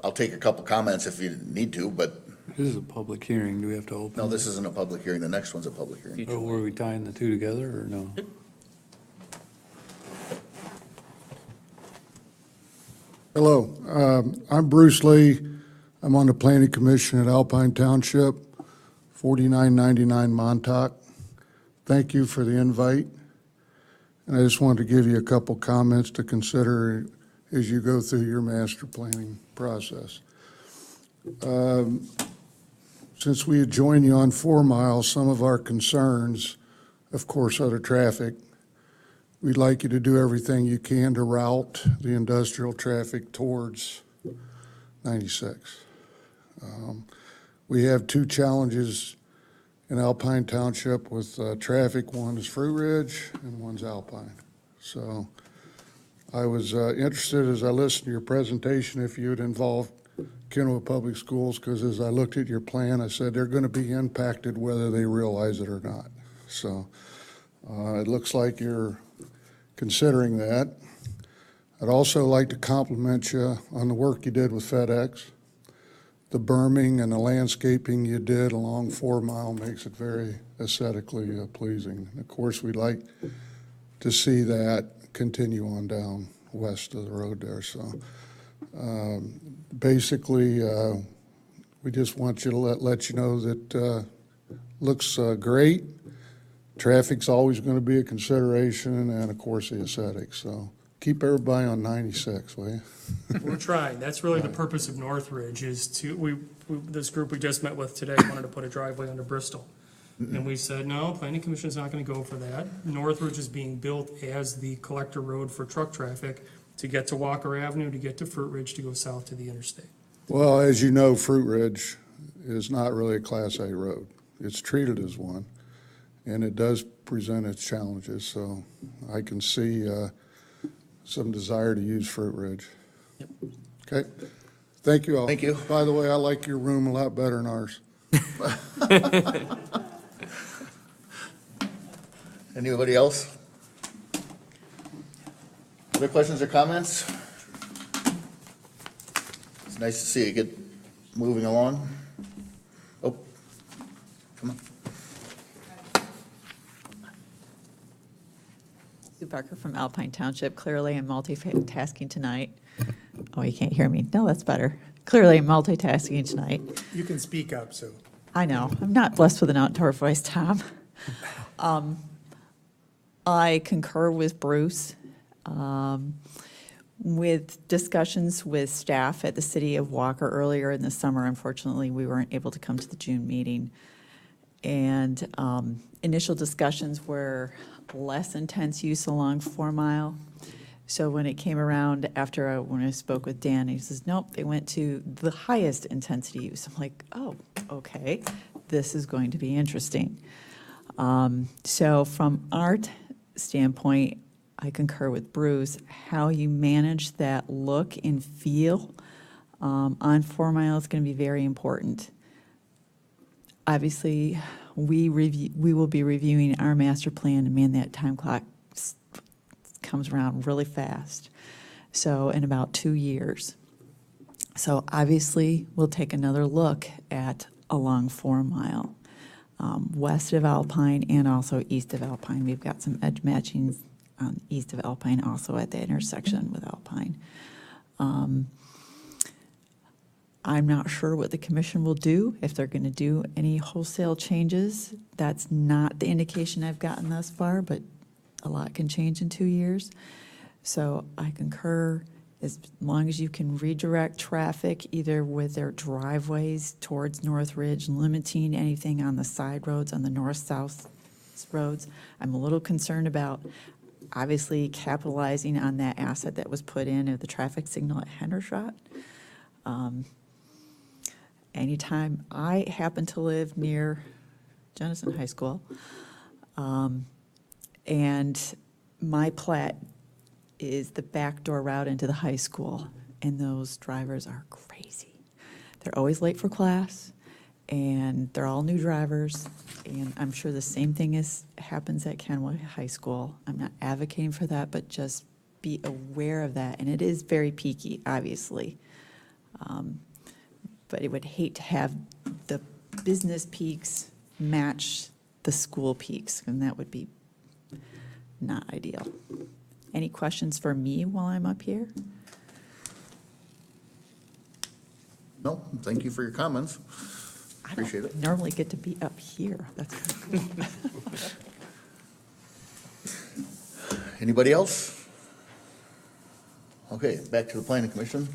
I'll take a couple comments if you need to, but This is a public hearing. Do we have to open? no, this isn't a public hearing. The next one's a public hearing. Oh, were we tying the two together or no? Hello, I'm Bruce Lee. I'm on the Planning Commission at Alpine Township, 4999 Montauk. Thank you for the invite. And I just wanted to give you a couple comments to consider as you go through your master planning process. Since we had joined you on 4 Mile, some of our concerns, of course, are the traffic. We'd like you to do everything you can to route the industrial traffic towards 96. We have 2 challenges in Alpine Township with traffic. One is Fruit Ridge and one's Alpine. So I was interested as I listened to your presentation if you had involved Kennewick Public Schools, because as I looked at your plan, I said they're going to be impacted whether they realize it or not. So it looks like you're considering that. I'd also like to compliment you on the work you did with FedEx. The berming and the landscaping you did along 4 Mile makes it very aesthetically pleasing. Of course, we'd like to see that continue on down west of the road there. So basically, we just want you to let you know that looks great. Traffic's always going to be a consideration, and of course the aesthetics. So keep everybody on 96, will you? We're trying. That's really the purpose of Northridge is to, this group we just met with today wanted to put a driveway under Bristol. And we said, no, Planning Commission's not going to go for that. Northridge is being built as the collector road for truck traffic to get to Walker Avenue, to get to Fruit Ridge, to go south to the interstate. Well, as you know, Fruit Ridge is not really a Class A road. It's treated as one, and it does present its challenges. So I can see some desire to use Fruit Ridge. Yep. Okay. Thank you all. Thank you. By the way, I like your room a lot better than ours. Anybody else? Other questions or comments? It's nice to see you get moving along. Oh, come on. Sue Barker from Alpine Township. Clearly, I'm multitasking tonight. Oh, you can't hear me. No, that's better. Clearly, I'm multitasking tonight. You can speak up, Sue. I know. I'm not blessed with an outdoor voice, Tom. I concur with Bruce. With discussions with staff at the City of Walker earlier in the summer, unfortunately, we weren't able to come to the June meeting. And initial discussions were less intense use along 4 Mile. So when it came around after when I spoke with Dan, he says, nope, they went to the highest intensity use. I'm like, oh, okay, this is going to be interesting. So from our standpoint, I concur with Bruce, how you manage that look and feel on 4 Mile is going to be very important. Obviously, we will be reviewing our master plan, and man, that time clock comes around really fast. So in about 2 years. So obviously, we'll take another look at along 4 Mile, west of Alpine and also east of Alpine. We've got some edge matching east of Alpine, also at the intersection with Alpine. I'm not sure what the commission will do, if they're going to do any wholesale changes. That's not the indication I've gotten thus far, but a lot can change in 2 years. So I concur, as long as you can redirect traffic either with their driveways towards North Ridge, limiting anything on the side roads, on the north-south roads. I'm a little concerned about obviously capitalizing on that asset that was put in of the traffic signal at Hendershot. Anytime I happen to live near Jenison High School, and my plat is the backdoor route into the high school, and those drivers are crazy. They're always late for class, and they're all new drivers, and I'm sure the same thing happens at Kenwood High School. I'm not advocating for that, but just be aware of that, and it is very peaky, obviously. But it would hate to have the business peaks match the school peaks, and that would be not ideal. Any questions for me while I'm up here? No, thank you for your comments. Appreciate it. Normally get to be up here. That's kind of cool. Anybody else? Okay, back to the planning commission.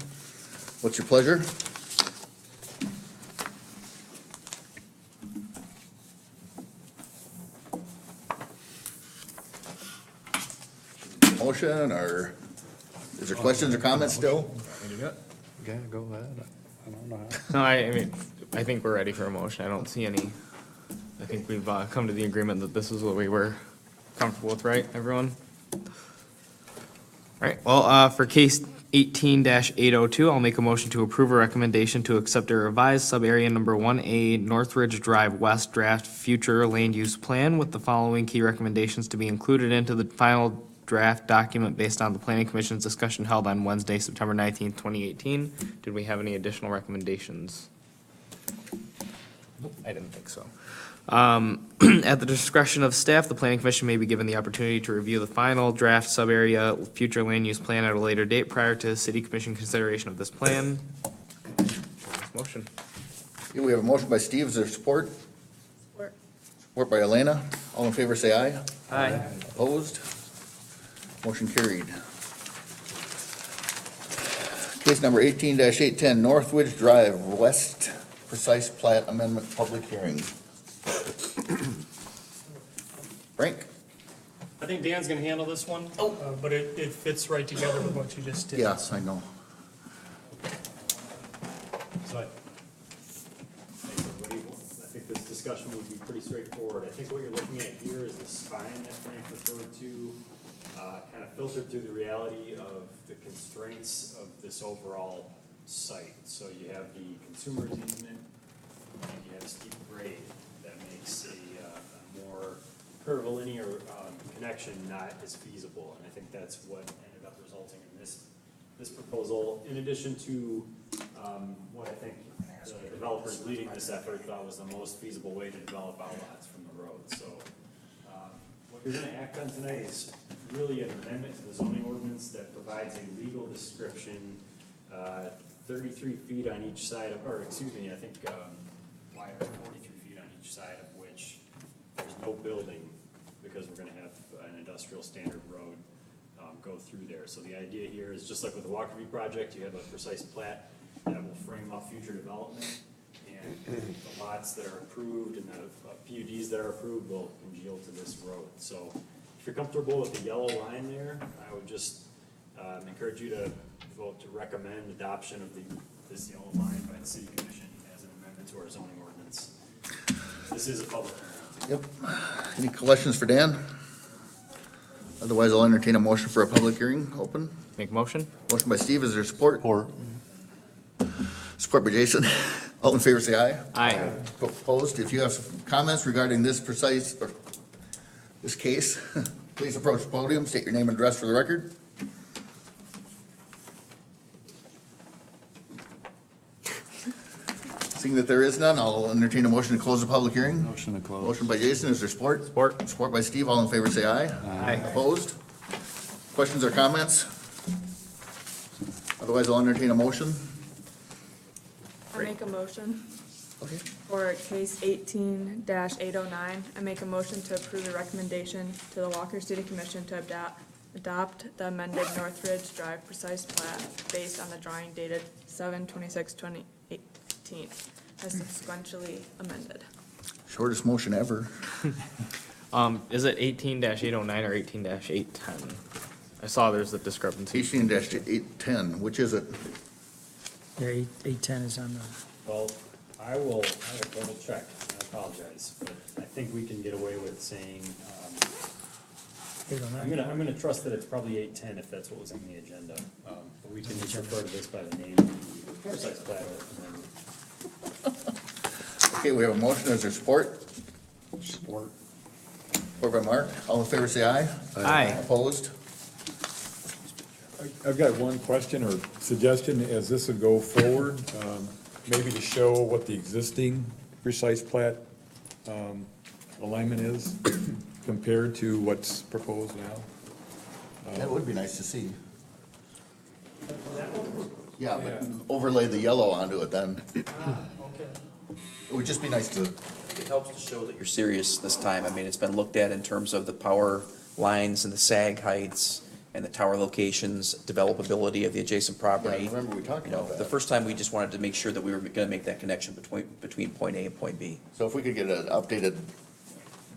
What's your pleasure? Motion, or is there questions or comments still? Yeah, go ahead. I don't know how. No, I mean, I think we're ready for a motion. I don't see any, I think we've come to the agreement that this is what we were comfortable with, right, everyone? All right, well, for case 18-802, I'll make a motion to approve a recommendation to accept a revised sub-area number 1A Northridge Drive West draft future land use plan with the following key recommendations to be included into the final draft document based on the planning commission's discussion held on Wednesday, September 19th, 2018. Did we have any additional recommendations? I didn't think so. At the discretion of staff, the planning commission may be given the opportunity to review the final draft sub-area future land use plan at a later date prior to city commission consideration of this plan. Motion. Okay, we have a motion by Steve. Is there support? Support by Elena. All in favor, say aye. Aye. Opposed? Motion carried. Case number 18-810, Northridge Drive West Precise Plat Amendment Public Hearing. Frank? I think Dan's gonna handle this one, but it fits right together with what you just did. Yes, I know. So thanks, everybody. I think this discussion would be pretty straightforward. I think what you're looking at here is the spine that Frank referred to, kind of filtered through the reality of the constraints of this overall site. So you have the consumer's easement, and you have a steep grade that makes a more curvilinear connection not as feasible. And I think that's what ended up resulting in this proposal, in addition to what I think the developers leading this effort thought was the most feasible way to develop outlots from the road. So what you're gonna act on tonight is really an amendment to the zoning ordinance that provides a legal description, 33 feet on each side of, or excuse me, I think wider, 43 feet on each side of which there's no building, because we're gonna have an industrial standard road go through there. So the idea here is, just like with the Walker View project, you have a precise plat that will frame up future development, and the lots that are approved and the PUDs that are approved will congeal to this road. So if you're comfortable with the yellow line there, I would just encourage you to vote to recommend adoption of this yellow line by the city commission as an amendment to our zoning ordinance. This is a public hearing. Yep. Any questions for Dan? Otherwise, I'll entertain a motion for a public hearing open. Make motion? Motion by Steve, is there support? Support by Jason. All in favor, say aye. Aye. Opposed? If you have some comments regarding this precise, or this case, please approach the podium, state your name and address for the record. Seeing that there is none, I'll entertain a motion to close the public hearing. Motion to close. Motion by Jason, is there support? Support. Support by Steve, all in favor, say aye. Aye. Opposed? Questions or comments? Otherwise, I'll entertain a motion. I make a motion Okay. for case 18-809. I make a motion to approve the recommendation to the Walker City Commission to adopt the amended Northridge Drive precise plat based on the drawing dated 7/26/2018, as subsequently amended. Shortest motion ever. Is it 18-809 or 18-810? I saw there's a discrepancy. 18-810, which is it? Yeah, 810 is on the, Well, I will double check, I apologize, but I think we can get away with saying, I'm 809. gonna trust that it's probably 810 if that's what was on the agenda. But we can just refer to this by the name, precise plat. Okay, we have a motion, is there support? Support. Support by Mark, all in favor, say aye. Aye. Opposed? I've got one question or suggestion as this would go forward, maybe to show what the existing precise plat alignment is compared to what's proposed now. That would be nice to see. Yeah, but overlay the yellow onto it then. It would just be nice to, It helps to show that you're serious this time. I mean, it's been looked at in terms of the power lines and the sag heights and the tower locations, developability of the adjacent property. Yeah, I remember we talked You know, about that. the first time, we just wanted to make sure that we were gonna make that connection between point A and point B. so if we could get an updated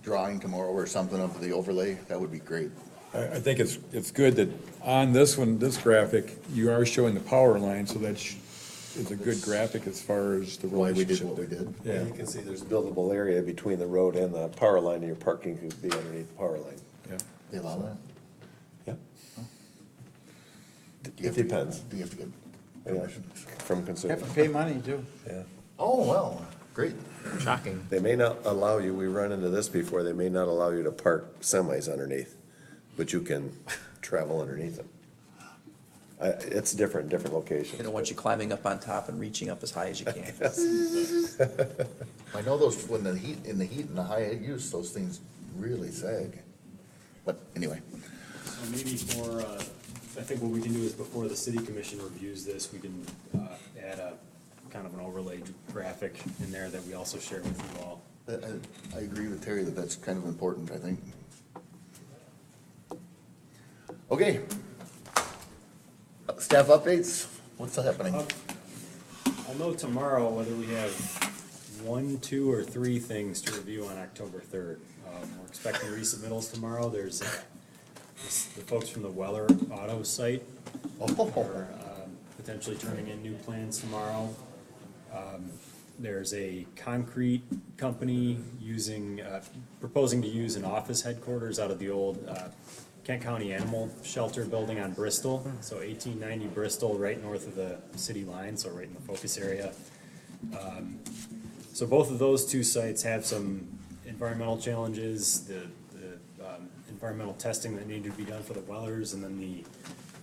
drawing tomorrow or something of the overlay, that would be great. I think it's good that on this one, this graphic, you are showing the power line, so that is a good graphic as far as the Why we did relationship. what we did. Yeah. You can see there's buildable area between the road and the power line, and your parking could be underneath the power line. Yeah. They allow that? Yeah. Do you It have to- depends. Do you have to get Yeah. permission? From consumers. Have to pay money too. Yeah. Oh, well, great. Shocking. They may not allow you, we run into this before, they may not allow you to park semis underneath, but you can travel underneath them. It's different They locations. don't want you climbing up on top and reaching up as high as you can. I know those, when the heat, in the high use, those things really sag. But anyway, So maybe for, I think what we can do is before the city commission reviews this, we can add a kind of an overlay graphic in there that we also share with you all. I agree with Terry that that's kind of important, I think. Okay. Staff updates, what's happening? I'll know tomorrow whether we have 1, 2, or 3 things to review on October 3rd. We're expecting resubmittals tomorrow. There's the folks from the Weller Auto site are potentially turning in new plans tomorrow. There's a concrete company proposing to use an office headquarters out of the old Kent County Animal Shelter building on Bristol. So 1890 Bristol, right north of the city line, so right in the focus area. So both of those two sites have some environmental challenges, the environmental testing that needed to be done for the Wellers, and then the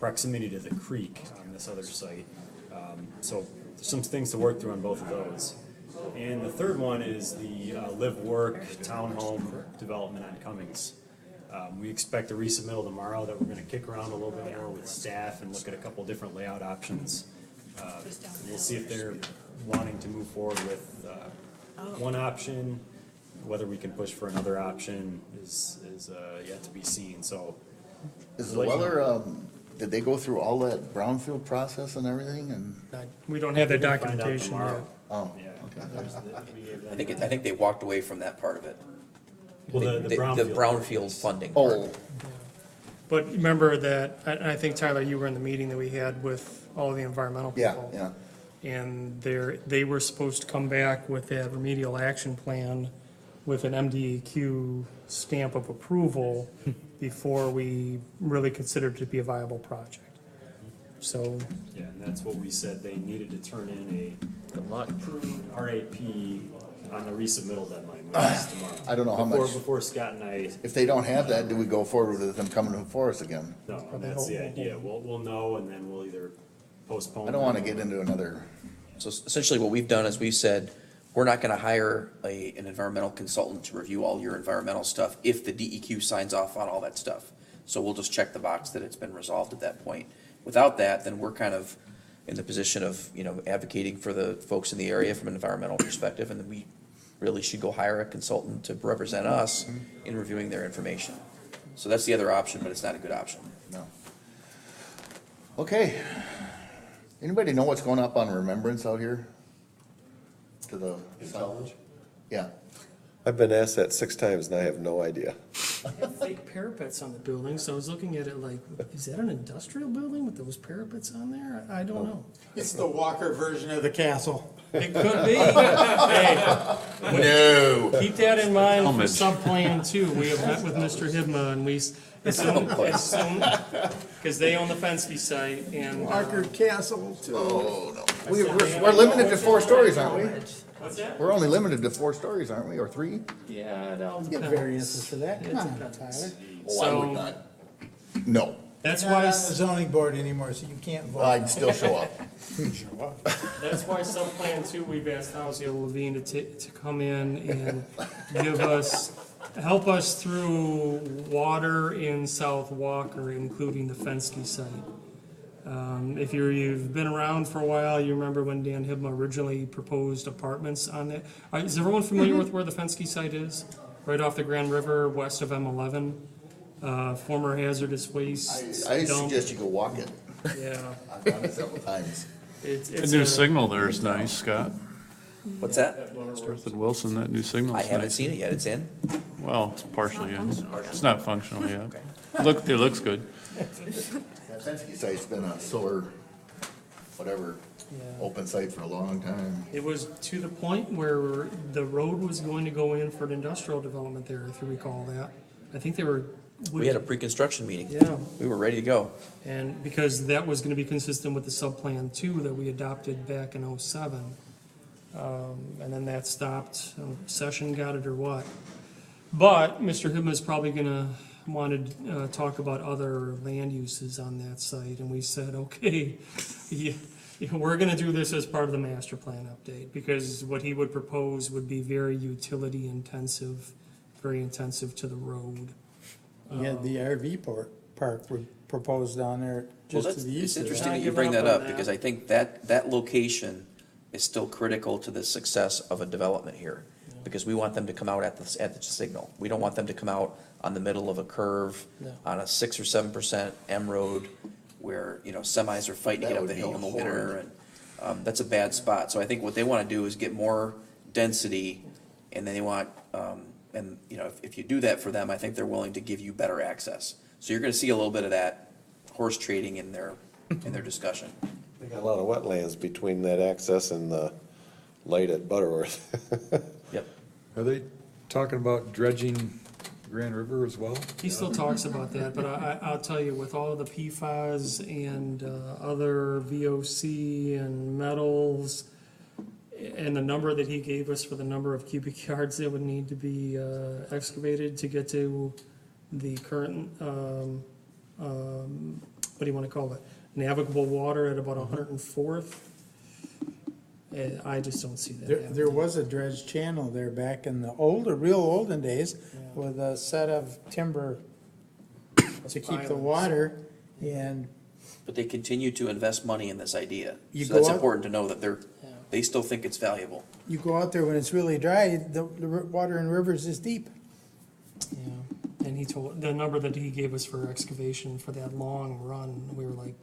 proximity to the creek on this other site. So there's some things to work through on both of those. And the third one is the live-work townhome development on Cummings. We expect a resubmittal tomorrow that we're gonna kick around a little bit more with staff and look at a couple different layout options. We'll see if they're wanting to move forward with one option. Whether we can push for another option is yet to be seen, so. Is the Weller, did they go through all that brownfield process and everything and? We don't have the We'll find out documentation tomorrow. yet. Oh, Yeah, okay. there's the, we gave them. I think they walked away from that part of it. Well, the brownfield. brownfield funding part. Oh, But remember that, I think Tyler, you were in the meeting that we had with all the environmental yeah, people. yeah. And they were supposed to come back with that remedial action plan with an MDEQ stamp of approval before we really considered it to be a viable project. So, Yeah, and that's what we said, they needed to turn in a approved RAP on the resubmittal deadline, which is tomorrow. I don't know how much- Before Scott and I, If they don't have that, do we go forward with them coming before us again? no, and that's the idea, we'll know, and then we'll either postpone. I don't wanna get into another, So essentially what we've done is we've said, we're not gonna hire an environmental consultant to review all your environmental stuff if the DEQ signs off on all that stuff. So we'll just check the box that it's been resolved at that point. Without that, then we're kind of in the position of, advocating for the folks in the area from an environmental perspective, and then we really should go hire a consultant to represent us in reviewing their information. So that's the other option, but it's not a good option. no. Okay. Anybody know what's going up on Remembrance out here? To the college? Yeah. I've been asked that 6 times and I have no idea. they have fake parapets on the building, so I was looking at it like, is that an industrial building with those parapets on there? I don't know. It's the Walker version of the castle. It could be. Hey, No. keep that in mind for sub-plan two. We have met with Mr. Hibma and we assume, because they own the Fensky site and. Walker Castle too. Oh, no. We're limited to 4 stories, aren't we? What's that? We're only limited to 4 stories, aren't we, or 3? Yeah, it all Get depends. variances for that. Come on, Tyler. Oh, I would So, not. No, that's Not on why, the zoning board anymore, so you can't vote. I'd still show up. that's why sub-plan two, we've asked Housing Levine to come in and give us, help us through water in South Walker, including the Fensky site. If you've been around for a while, you remember when Dan Hibma originally proposed apartments on it. Is everyone familiar with where the Fensky site is? Right off the Grand River, west of M11, former hazardous waste I dump. suggest you go walk it. Yeah, I've done it several times. it's The new signal there is nice, Scott. What's that? First and Wilson, that new signal I is haven't nice. seen it yet, it's in? Well, it's partially in. It's not functional yet. It looks good. That Fensky site's been a solar, whatever, open site for a long time. It was to the point where the road was going to go in for an industrial development there, if you recall that. I think they were. We had a pre-construction meeting. Yeah. We were ready to go. And because that was gonna be consistent with the sub-plan two that we adopted back in '07. And then that stopped, session got it or what. But Mr. Hibma's probably gonna want to talk about other land uses on that site, and we said, okay, we're gonna do this as part of the master plan update, because what he would propose would be very utility intensive, very intensive to the road. You had the RV park were proposed down there Well, just to the it's east of interesting that. that you Give bring up that on up, that. because I think that location is still critical to the success of a development here. Because we want them to come out at the signal. We don't want them to come out on the middle of a curve No. on a 6 or 7% M road where, semis are fighting to get That up the would hill be in the winter, horrid. and that's a bad spot. So I think what they wanna do is get more density, and then they want, if you do that for them, I think they're willing to give you better access. So you're gonna see a little bit of that horse trading in their discussion. They got a lot of wetlands between that access and the light at Butterworth. Yep. Are they talking about dredging Grand River as well? He still talks about that, but I'll tell you, with all the PFAS and other VOC and metals, and the number that he gave us for the number of cubic yards that would need to be excavated to get to the current, what do you want to call it? Navigable water at about 104th. I just don't see that happening. There was a dredge channel there back in the real olden days with a set of timber to keep the Islands. water and But they continue to invest money in this idea. You So that's go out- important to know that they still think it's valuable. you go out there when it's really dry, the water in rivers is deep. Yeah, and he told, the number that he gave us for excavation for that long run, we were like,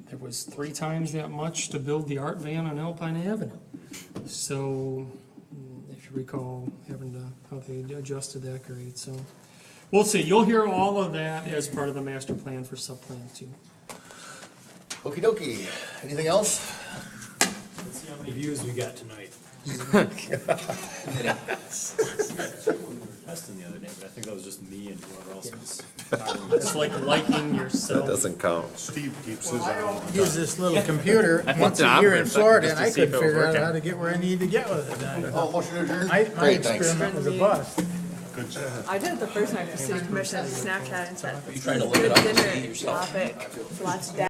there was 3 times that much to build the art van on Alpine Avenue. So, if you recall, having to, how they adjusted that grade, so. We'll see, you'll hear all of that as part of the master plan for sub-plan 2. Okey dokey. Anything else? Let's see how many views we got tonight. Testing the other day, but I think that was just me and whoever else was. It's like liking That yourself. doesn't count. Steve keeps his eye on. Use this little computer I once thought a the year in operative Florida, just and to I see if couldn't it was figure out working. how to get where I need to get with it. Oh, motion to adjourn? My Great, thanks. experiment was a bust. Good job. I did it the first night for city commission, Snapchat and said, You trying to look it up and see dinner yourself? topic, let's